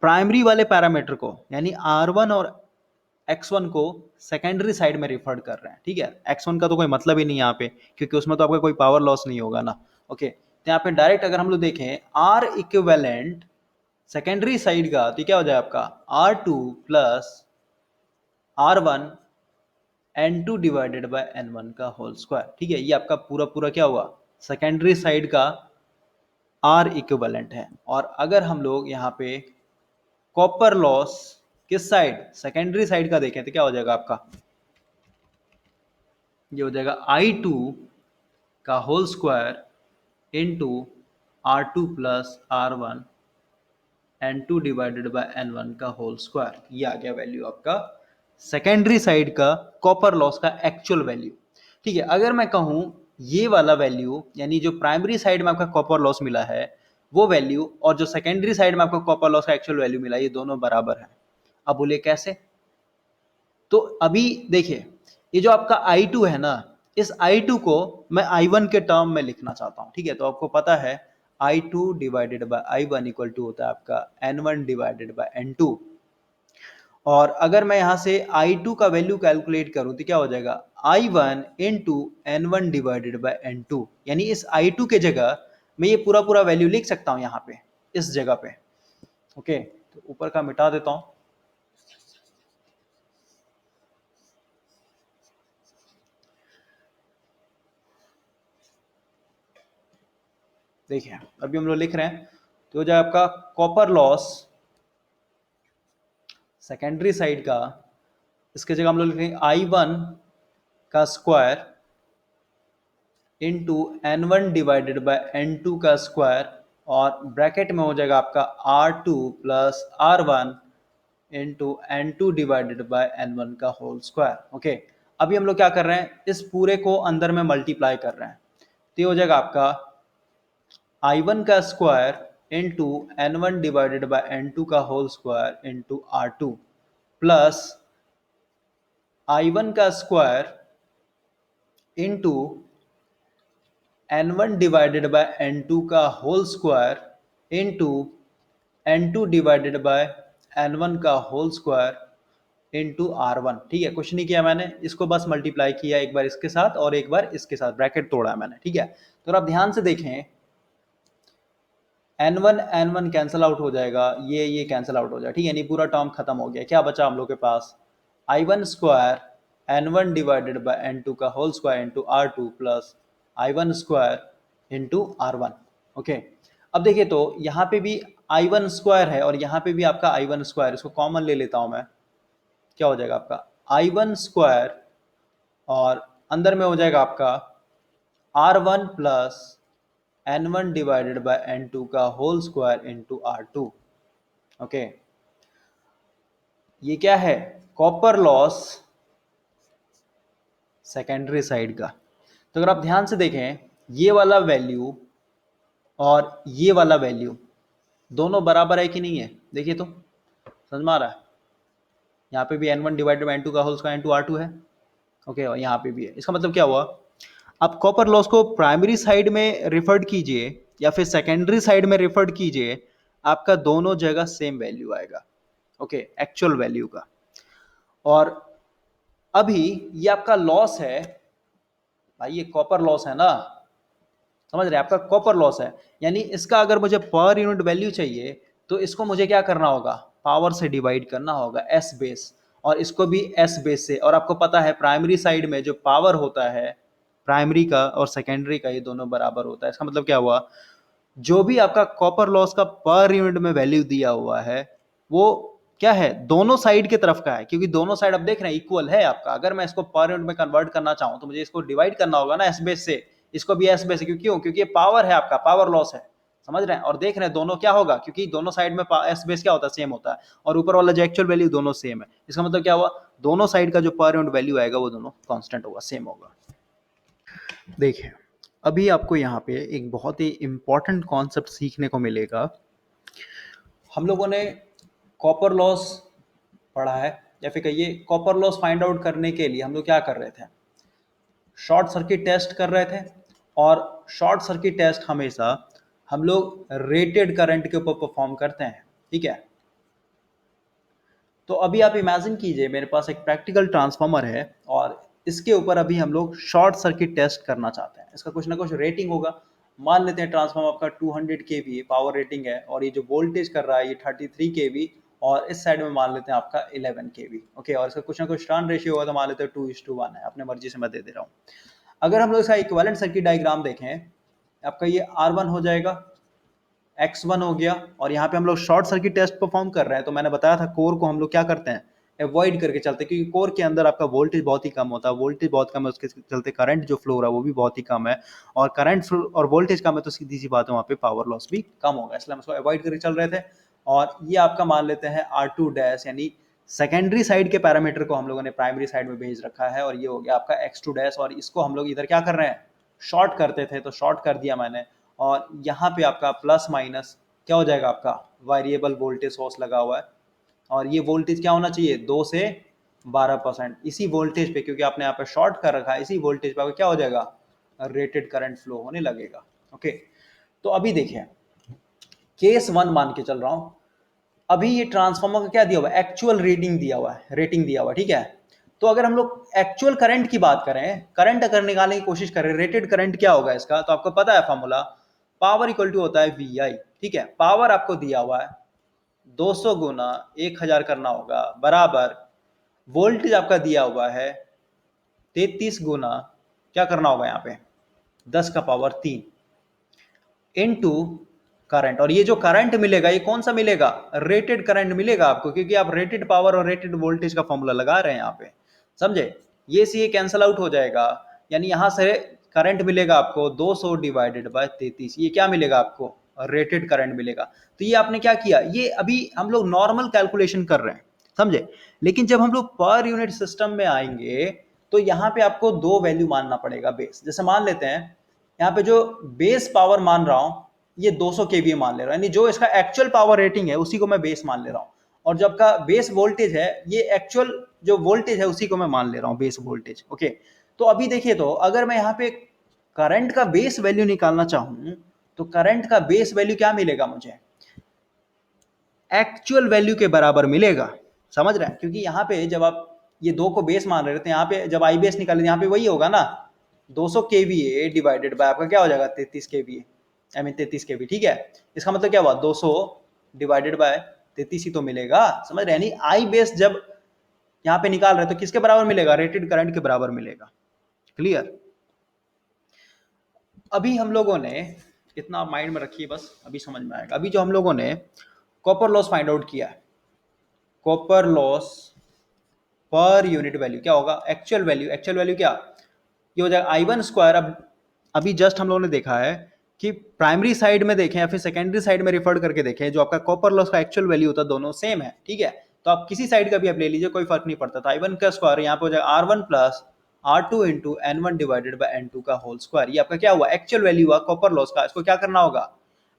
प्राइमरी वाले पैरामीटर को यानी R1 और X1 को सेकेंडरी साइड में रिफर कर रहे हैं, ठीक है। X1 का तो कोई मतलब ही नहीं यहाँ पे, क्योंकि उसमें तो आपका कोई पावर लॉस नहीं होगा ना। ओके, तो यहाँ पे डायरेक्ट अगर हम लोग देखें R इक्विवेलेंट सेकेंडरी साइड का, तो क्या हो जाए आपका R2 plus R1 N2 divided by N1 का होल स्क्वायर, ठीक है। ये आपका पूरा पूरा क्या हुआ, सेकेंडरी साइड का R इक्विवेलेंट है। और अगर हम लोग यहाँ पे कॉपर लॉस किस साइड, सेकेंडरी साइड का देखें, तो क्या हो जाएगा आपका, ये हो जाएगा I2 का whole square into R2 plus R1 N2 divided by N1 का होल स्क्वायर। ये आ गया वैल्यू आपका सेकेंडरी साइड का कॉपर लॉस का एक्चुअल वैल्यू, ठीक है। अगर मैं कहूं ये वाला वैल्यू यानी जो प्राइमरी साइड में आपका कॉपर लॉस मिला है वो वैल्यू, और जो सेकेंडरी साइड में आपको कॉपर लॉस का एक्चुअल वैल्यू मिला, ये दोनों बराबर है। अब बोलिए कैसे। तो अभी देखिए ये जो आपका I2 है ना, इस I2 को मैं I1 के टर्म में लिखना चाहता हूं, ठीक है। तो आपको पता है I2 divided by I1 equal to होता है आपका N1 डिवाइडेड बाय N2। और अगर मैं यहां से I2 का वैल्यू कैलकुलेट करूं, तो क्या हो जाएगा I1 into N1 divided by N2, यानी इस I2 के जगह मैं ये पूरा पूरा वैल्यू लिख सकता हूं यहाँ पे इस जगह पे। ओके, तो ऊपर का मिटा देता हूं। देखिए अभी हम लोग लिख रहे हैं तो जो आपका कॉपर लॉस सेकेंडरी साइड का, इसके जगह हम लोग लिखेंगे I1 का square into N1 divided by N2 का स्क्वायर, और ब्रैकेट में हो जाएगा आपका R2 plus R1 into N2 divided by N1 का होल स्क्वायर। ओके, अभी हम लोग क्या कर रहे हैं, इस पूरे को अंदर में मल्टीप्लाई कर रहे हैं, तो ये हो जाएगा आपका I1 का square into N1 divided by N2 का whole square into R2 plus I1 का square into N1 divided by N2 का whole square into N2 divided by N1 का होल स्क्वायर इंटू R1। ठीक है, कुछ नहीं किया मैंने, इसको बस मल्टीप्लाई किया, एक बार इसके साथ और एक बार इसके साथ, ब्रैकेट तोड़ा है मैंने। ठीक है, तो आप ध्यान से देखें, N1 N1 कैंसिल आउट हो जाएगा, ये कैंसिल आउट हो जाएगा। ठीक है, नहीं पूरा टर्म खत्म हो गया। क्या बचा हम लोग के पास, I1 square N1 divided by N2 का whole square into R2 plus I1 square into R1। Okay, अब देखिए तो यहाँ पे भी I1 स्क्वायर है और यहाँ पे भी आपका I1 स्क्वायर, इसको कॉमन ले लेता हूँ मैं, क्या हो जाएगा आपका I1 स्क्वायर और अंदर में हो जाएगा आपका R1 plus N1 divided by N2 का whole square into R2। Okay, ये क्या है, कॉपर लॉस सेकेंडरी साइड का। तो अगर आप ध्यान से देखें, ये वाला वैल्यू और ये वाला वैल्यू दोनों बराबर है कि नहीं है, देखिए तो समझ में आ रहा है। यहाँ पे भी N1 डिवाइडेड बाय N2 का होल स्क्वायर इंटू R2 है। ओके, और यहाँ पे भी है। इसका मतलब क्या हुआ, आप कॉपर लॉस को प्राइमरी साइड में रिफर्ड कीजिए या फिर सेकेंडरी साइड में रिफर्ड कीजिए, आपका दोनों जगह सेम वैल्यू आएगा। ओके, एक्चुअल वैल्यू का। और अभी ये आपका लॉस है भाई, ये कॉपर लॉस है ना, समझ रहे हैं, आपका कॉपर लॉस है, यानी इसका अगर मुझे पर यूनिट वैल्यू चाहिए तो इसको मुझे क्या करना होगा, पावर से डिवाइड करना होगा, एस बेस, और इसको भी एस बेस से। और आपको पता है प्राइमरी साइड में जो पावर होता है प्राइमरी का और सेकेंडरी का, ये दोनों बराबर होता है। इसका मतलब क्या हुआ, जो भी आपका कॉपर लॉस का पर यूनिट में वैल्यू दिया हुआ है वो क्या है, दोनों साइड की तरफ का है, क्योंकि दोनों साइड आप देख रहे हैं इक्वल है आपका। अगर मैं इसको पर यूनिट में कन्वर्ट करना चाहूं तो मुझे इसको डिवाइड करना होगा ना एस बेस से, इसको भी एस बेस से, क्यों, क्योंकि ये पावर है आपका, पावर लॉस है, समझ रहे हैं। और देख रहे हैं दोनों क्या होगा, क्योंकि दोनों साइड में एस बेस क्या होता है, सेम होता है, और ऊपर वाला जो एक्चुअल वैल्यू दोनों सेम है। इसका मतलब क्या हुआ, दोनों साइड का जो पर यूनिट वैल्यू आएगा वो दोनों कांस्टेंट होगा, सेम होगा। देखिए अभी आपको यहाँ पे एक बहुत ही इंपॉर्टेंट कॉन्सेप्ट सीखने को मिलेगा। हम लोगों ने कॉपर लॉस पढ़ा है, या फिर कहिए कॉपर लॉस फाइंड आउट करने के लिए हम लोग क्या कर रहे थे, शॉर्ट सर्किट टेस्ट कर रहे थे। और शॉर्ट सर्किट टेस्ट हमेशा हम लोग रेटेड करंट के ऊपर परफॉर्म करते हैं। ठीक है, तो अभी आप इमेजिन कीजिए मेरे पास एक प्रैक्टिकल ट्रांसफार्मर है और इसके ऊपर अभी हम लोग शॉर्ट सर्किट टेस्ट करना चाहते हैं। इसका कुछ ना कुछ रेटिंग होगा, मान लेते हैं ट्रांसफार्मर आपका 200 kV पावर रेटिंग है, और ये जो वोल्टेज कर रहा है ये 33 kV, और इस साइड में मान लेते हैं आपका 11 kV। ओके, और इसका कुछ ना कुछ टर्न रेशियो होगा, तो मान लेते हैं 2:1 है, अपने मर्जी से मैं दे दे रहा हूँ। अगर हम लोग इसका इक्विवेलेंट सर्किट डायग्राम देखें, आपका ये R1 हो जाएगा, X1 हो गया, और यहाँ पे हम लोग शॉर्ट सर्किट टेस्ट परफॉर्म कर रहे हैं। तो मैंने बताया था कोर को हम लोग क्या करते हैं, अवॉइड करके चलते हैं, क्योंकि कोर के अंदर आपका वोल्टेज बहुत ही कम होता है, वोल्टेज बहुत कम है, उसके चलते करंट जो फ्लो हो रहा है वो भी बहुत ही कम है, और करंट फ्लो और वोल्टेज कम है तो सीधी सी बात है वहाँ पे पावर लॉस भी कम होगा, इसलिए हम उसको अवॉइड करके चल रहे थे। और ये आपका मान लेते हैं R2 डैश, यानी सेकेंडरी साइड के पैरामीटर को हम लोगों ने प्राइमरी साइड में भेज रखा है, और ये हो गया आपका X2 डैश, और इसको हम लोग इधर क्या कर रहे हैं, शॉर्ट करते थे, तो शॉर्ट कर दिया मैंने। और यहाँ पे आपका प्लस माइनस क्या हो जाएगा, आपका वेरिएबल वोल्टेज सोर्स लगा हुआ है, और ये वोल्टेज क्या होना चाहिए, 2 से 12%। इसी वोल्टेज पे, क्योंकि आपने यहाँ पे शॉर्ट कर रखा है, इसी वोल्टेज पे क्या हो जाएगा, रेटेड करंट फ्लो होने लगेगा। ओके, तो अभी देखिए केस 1 मान के चल रहा हूं, अभी ये ट्रांसफार्मर का क्या दिया हुआ है, एक्चुअल रीडिंग दिया हुआ है, रेटिंग दिया हुआ है। ठीक है, तो अगर हम लोग एक्चुअल करंट की बात करें, करंट अगर निकालने की कोशिश करें, रेटेड करंट क्या होगा इसका, तो आपको पता है फॉर्मूला, पावर इक्वल टू होता है वी आई। ठीक है, पावर आपको दिया हुआ है 200 गुना 1000 करना होगा, बराबर वोल्टेज आपका दिया हुआ है 33 गुना क्या करना होगा यहाँ पे 10 का पावर 3 इनटू करंट। और ये जो करंट मिलेगा ये कौन सा मिलेगा, रेटेड करंट मिलेगा आपको, क्योंकि आप रेटेड पावर और रेटेड वोल्टेज का फॉर्मूला लगा रहे हैं यहाँ पे, समझे। ये से ये कैंसिल आउट हो जाएगा, यानी यहां से करंट मिलेगा आपको 200 डिवाइडेड बाय 33, ये क्या मिलेगा आपको, रेटेड करंट मिलेगा। तो ये आपने क्या किया, ये अभी हम लोग नॉर्मल कैलकुलेशन कर रहे हैं, समझे। लेकिन जब हम लोग पर यूनिट सिस्टम में आएंगे तो यहाँ पे आपको दो वैल्यू मानना पड़ेगा बेस। जैसे मान लेते हैं यहाँ पे जो बेस पावर मान रहा हूं ये 200 केवीए मान ले रहा हूं, यानी जो इसका एक्चुअल पावर रेटिंग है उसी को मैं बेस मान ले रहा हूं, और जब का बेस वोल्टेज है ये एक्चुअल जो वोल्टेज है उसी को मैं मान ले रहा हूं बेस वोल्टेज। ओके, तो अभी देखिए, तो अगर मैं यहाँ पे करंट का बेस वैल्यू निकालना चाहूं तो करंट का बेस वैल्यू क्या मिलेगा मुझे, एक्चुअल वैल्यू के बराबर मिलेगा, समझ रहे हैं। क्योंकि यहाँ पे जब आप ये दो को बेस मान रहे थे, यहाँ पे जब आई बेस निकाले यहाँ पे वही होगा ना, 200 केवीए डिवाइडेड बाय आपका क्या हो जाएगा 33 केवीए, आई मीन 33 केवी। ठीक है, इसका मतलब क्या हुआ 200 डिवाइडेड बाय 33 ही तो मिलेगा, समझ रहे हैं। यानी आई बेस जब यहाँ पे निकाल रहे तो किसके बराबर मिलेगा, रेटेड करंट के बराबर मिलेगा। क्लियर। अभी हम लोगों ने, इतना माइंड में रखिए बस, अभी समझ में आएगा। अभी जो हम लोगों ने कॉपर लॉस फाइंड आउट किया है, copper loss per unit value क्या होगा, एक्चुअल वैल्यू। एक्चुअल वैल्यू क्या, ये हो जाएगा I1 स्क्वायर। अब अभी जस्ट हम लोगों ने देखा है कि प्राइमरी साइड में देखें या फिर सेकेंडरी साइड में रिफर करके देखें, जो आपका कॉपर लॉस का एक्चुअल वैल्यू होता है दोनों सेम है। ठीक है, तो आप किसी साइड का भी आप ले लीजिए, कोई फर्क नहीं पड़ता। तो I1 का स्क्वायर यहाँ पे हो जाएगा R1 plus R2 into N1 divided by N2 का होल स्क्वायर। ये आपका क्या हुआ, एक्चुअल वैल्यू हुआ कॉपर लॉस का। इसको क्या करना होगा,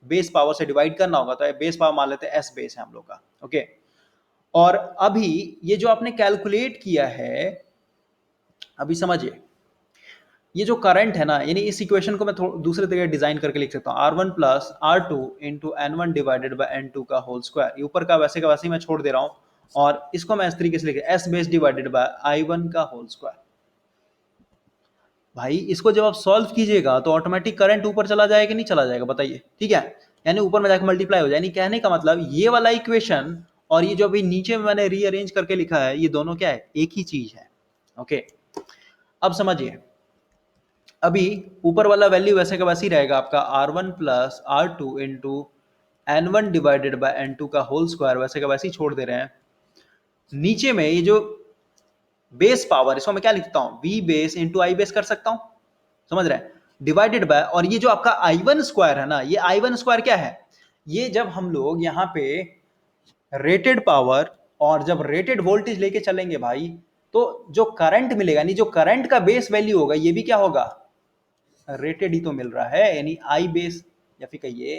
बेस पावर से डिवाइड करना होगा। तो बेस पावर मान लेते हैं S बेस है हम लोग का। ओके, और अभी ये जो आपने कैलकुलेट किया है, अभी समझिए, ये जो करंट है ना, यानी इस इक्वेशन को मैं दूसरे तरीके डिजाइन करके लिख सकता हूँ, R1 plus R2 into N1 divided by N2 का होल स्क्वायर। ये ऊपर का वैसे ही मैं छोड़ दे रहा हूँ, और इसको मैं इस तरीके से लिख रहा हूँ, S base divided by I1 का होल स्क्वायर। भाई इसको जब आप सॉल्व कीजिएगा तो ऑटोमेटिक करंट ऊपर चला जाएगा, नहीं चला जाएगा, बताइए। ठीक है, यानी ऊपर में जाकर मल्टीप्लाई हो जाए। यानी कहने का मतलब ये वाला इक्वेशन और ये जो अभी नीचे में मैंने रीअरेंज करके लिखा है, ये दोनों क्या है, एक ही चीज है। ओके, अब समझिए, अभी ऊपर वाला वैल्यू वैसे का वैसे ही रहेगा आपका R1 plus R2 into N1 divided by N2 का होल स्क्वायर, वैसे का वैसे ही छोड़ दे रहे हैं। नीचे में ये जो बेस पावर, इसको मैं क्या लिखता हूं, V बेस इंटू आई बेस कर सकता हूं, समझ रहे हैं, डिवाइडेड बाय, और ये जो आपका I1 स्क्वायर है ना, ये I1 स्क्वायर क्या है, ये जब हम लोग यहाँ पे रेटेड पावर और जब रेटेड वोल्टेज लेके चलेंगे भाई, तो जो करंट मिलेगा, नहीं जो करंट का बेस वैल्यू होगा ये भी क्या होगा, रेटेड ही तो मिल रहा है। यानी आई बेस, या फिर कहिए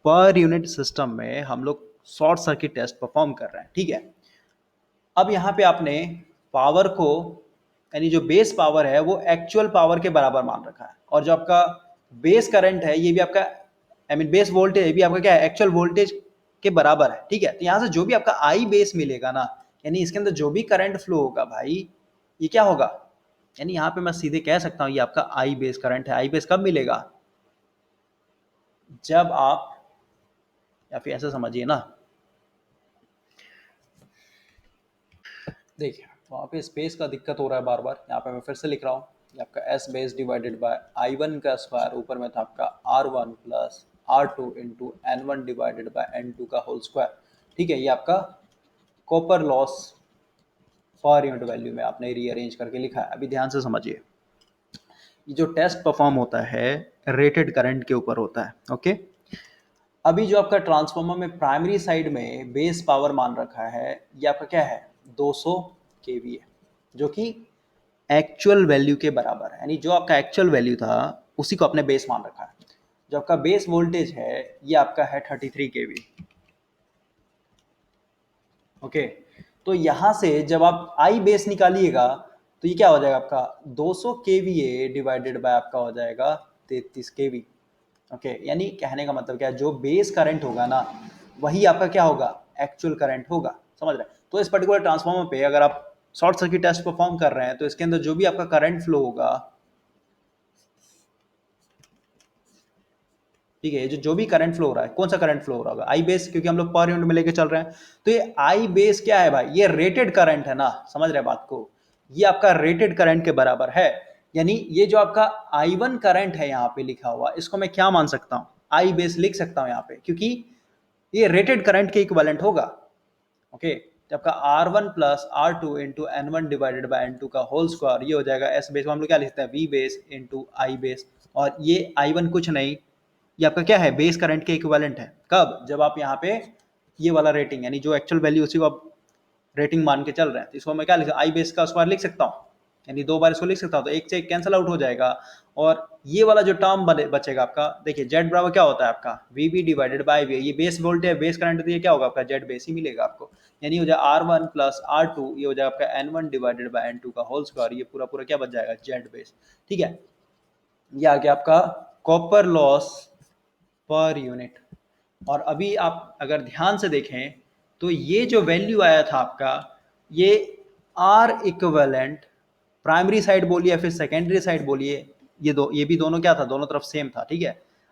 पर यूनिट सिस्टम में हम लोग शॉर्ट सर्किट टेस्ट परफॉर्म कर रहे हैं। ठीक है, अब यहाँ पे आपने पावर को, यानी जो बेस पावर है वो एक्चुअल पावर के बराबर मान रखा है, और जो आपका बेस करंट है ये भी आपका, आई मीन बेस वोल्टेज भी आपका क्या है, एक्चुअल वोल्टेज के बराबर है। ठीक है, तो यहाँ से जो भी आपका आई बेस मिलेगा ना, यानी इसके अंदर जो भी करंट फ्लो होगा भाई, ये क्या होगा, यानी यहाँ पे मैं सीधे कह सकता हूँ ये आपका आई बेस करंट है। आई बेस कब मिलेगा, जब आप, या फिर ऐसा समझिए ना, देखिए वहाँ पे स्पेस का दिक्कत हो रहा है बार बार, यहाँ पे मैं फिर से लिख रहा हूँ, ये आपका S base divided by I1 का स्क्वायर, ऊपर में था आपका R1 plus R2 into N1 divided by N2 का होल स्क्वायर। ठीक है, ये आपका copper loss per unit value में आपने रीअरेंज करके लिखा है। अभी ध्यान से समझिए, ये जो टेस्ट परफॉर्म होता है रेटेड करंट के ऊपर होता है। ओके, अभी जो आपका ट्रांसफार्मर में प्राइमरी साइड में बेस पावर मान रखा है, ये आपका क्या है 200 केवीए, जो कि एक्चुअल वैल्यू के बराबर है। यानी जो आपका एक्चुअल वैल्यू था उसी को आपने बेस मान रखा है। जो आपका बेस वोल्टेज है ये आपका है 33 केवी। ओके, तो यहां से जब आप आई बेस निकालिएगा तो ये क्या हो जाएगा आपका 200 केवीए डिवाइडेड बाय आपका हो जाएगा 33 केवी। ओके, यानी कहने का मतलब क्या है, जो बेस करंट होगा ना वही आपका क्या होगा, एक्चुअल करंट होगा, समझ रहे हैं। तो इस पर्टिकुलर ट्रांसफार्मर पे अगर आप शॉर्ट सर्किट टेस्ट परफॉर्म कर रहे हैं तो इसके अंदर जो भी आपका करंट फ्लो होगा, ठीक है, ये जो भी करंट फ्लो हो रहा है, कौन सा करंट फ्लो हो रहा होगा, आई बेस, क्योंकि हम लोग पर यूनिट में लेके चल रहे हैं। तो ये आई बेस क्या है भाई, ये रेटेड करंट है ना, समझ रहे बात को, ये आपका रेटेड करंट के बराबर है। यानी ये जो आपका I1 करंट है यहाँ पे लिखा हुआ, इसको मैं क्या मान सकता हूँ, आई बेस लिख सकता हूँ यहाँ पे, क्योंकि ये रेटेड करंट के इक्विवेलेंट होगा। ओके, तो आपका R1 plus R2 into N1 divided by N2 का होल स्क्वायर, ये हो जाएगा S बेस, हम लोग क्या लिखते हैं, V बेस इंटू आई बेस। और ये I1 कुछ नहीं, ये आपका क्या है, बेस करंट के इक्विवेलेंट है। कब, जब आप यहाँ पे ये वाला रेटिंग, यानी जो एक्चुअल वैल्यू उसी को आप रेटिंग मान के चल रहे हैं, तो इसको मैं क्या लिख, आई बेस का स्क्वायर लिख सकता हूँ, यानी 2 बार इसको लिख सकता हूँ, तो एक से एक कैंसिल आउट हो जाएगा। और ये वाला जो टर्म बचेगा आपका, देखिए जेड बराबर क्या होता है आपका, V B divided by V, ये बेस वोल्टेज बेस करंट, तो ये क्या होगा आपका, जेड बेस ही मिलेगा आपको। यानी हो जाए R1 प्लस R2, ये हो जाएगा आपका N1 डिवाइडेड बाई N2 का होल स्क्वायर, ये पूरा पूरा क्या बच जाएगा, जेड बेस। ठीक है, ये आ गया आपका कॉपर लॉस पर यूनिट। और अभी आप अगर ध्यान से देखें तो ये जो वैल्यू आया था आपका, ये आर इक्विवेलेंट, प्राइमरी साइड बोलिए या फिर सेकेंडरी साइड बोलिए, ये भी दोनों क्या था, दोनों तरफ सेम था। ठीक है,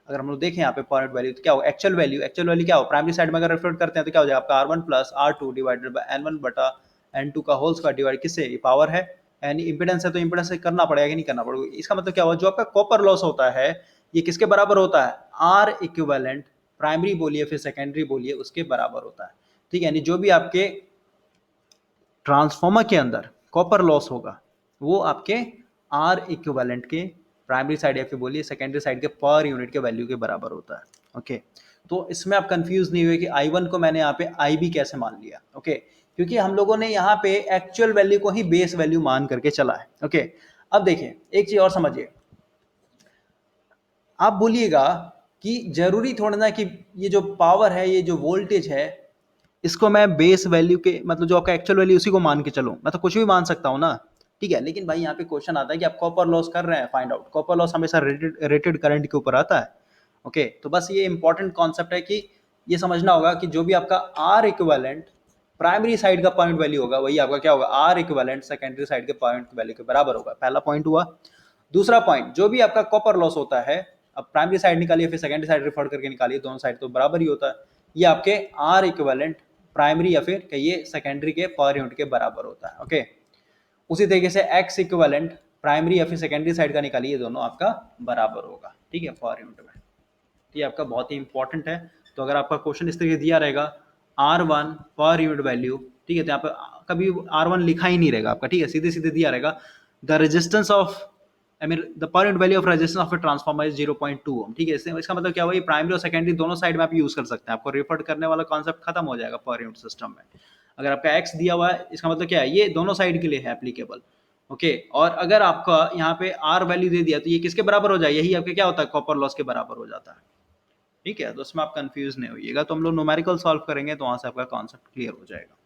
अगर हम लोग देखें यहाँ पे पॉइंट वैल्यू, तो क्या हो, एक्चुअल वैल्यू क्या हो, प्राइमरी साइड में अगर रेफर करते हैं तो क्या हो जाएगा आपका R1 plus R2 divided by N1 बटा N2 का होल स्क्वायर डिवाइड किससे, ये पावर है, यानी इंपेडेंस है, तो इंपेडेंस से करना पड़ेगा कि नहीं करना पड़ेगा। इसका मतलब क्या हुआ, जो आपका कॉपर लॉस होता है ये किसके बराबर होता है, आर इक्विवेलेंट, प्राइमरी बोलिए फिर सेकेंडरी बोलिए, उसके बराबर होता है। ठीक है, यानी जो भी आपके ट्रांसफार्मर के अंदर कॉपर लॉस होगा वो आपके आर इक्विवेलेंट के, प्राइमरी साइड या फिर बोलिए सेकेंडरी साइड के पर यूनिट के वैल्यू के बराबर होता है। ओके, तो इसमें आप कंफ्यूज नहीं हुए कि I1 को मैंने यहाँ पे IB कैसे मान लिया। ओके, क्योंकि हम लोगों ने यहाँ पे एक्चुअल वैल्यू को ही बेस वैल्यू मान करके चला है। ओके, अब देखिए एक चीज और समझिए, आप बोलिएगा कि जरूरी थोड़ा ना कि ये जो पावर है, ये जो वोल्टेज है, इसको मैं बेस वैल्यू के, मतलब जो आपका एक्चुअल वैल्यू उसी को मान के चलूं, मैं तो कुछ भी मान सकता हूं ना। ठीक है, लेकिन भाई यहाँ पे क्वेश्चन आता है कि आप कॉपर लॉस कर रहे हैं फाइंड आउट, कॉपर लॉस हमेशा रेटेड करंट के ऊपर आता है। ओके, तो बस ये इंपॉर्टेंट कॉन्सेप्ट है कि ये समझना होगा कि जो भी आपका आर इक्विवेलेंट प्राइमरी साइड का पॉइंट वैल्यू होगा, वही आपका क्या होगा, आर इक्विवेलेंट सेकेंडरी साइड के पॉइंट वैल्यू के बराबर होगा। पहला पॉइंट हुआ। दूसरा पॉइंट, जो भी आपका कॉपर लॉस होता है, अब प्राइमरी साइड निकालिए फिर सेकेंडरी साइड रेफर करके निकालिए, दोनों साइड तो बराबर ही होता है, ये आपके आर इक्विवेलेंट प्राइमरी या फिर कहिए सेकेंडरी के पर यूनिट के बराबर होता है। ओके, उसी तरीके से एक्स इक्विवेलेंट प्राइमरी या फिर सेकेंडरी साइड का निकालिए, दोनों आपका बराबर होगा। ठीक है, पर यूनिट में। ये आपका बहुत ही इंपॉर्टेंट है। तो अगर आपका क्वेश्चन इस तरीके दिया रहेगा R1 पर यूनिट वैल्यू, ठीक है, तो यहाँ पे कभी R1 लिखा ही नहीं रहेगा आपका। ठीक है, सीधे सीधे दिया रहेगा the resistance of, I mean the per unit value of resistance of a transformer is 0.2 ओम। ठीक है, इसका मतलब क्या हुआ, ये प्राइमरी और सेकेंडरी दोनों साइड में आप यूज कर सकते हैं, आपको रेफर करने वाला कॉन्सेप्ट खत्म हो जाएगा पर यूनिट सिस्टम में। अगर आपका एक्स दिया हुआ है, इसका मतलब क्या है, ये दोनों साइड के लिए है एप्लीकेबल। ओके, और अगर आपका यहाँ पे आर वैल्यू दे दिया तो ये किसके बराबर हो जाए, यही आपके क्या होता है, कॉपर लॉस के बराबर हो जाता है। ठीक है, तो उसमें आप कंफ्यूज नहीं होइएगा, तो हम लोग न्यूमेरिकल सॉल्व करेंगे तो वहां से आपका कॉन्सेप्ट क्लियर हो जाएगा।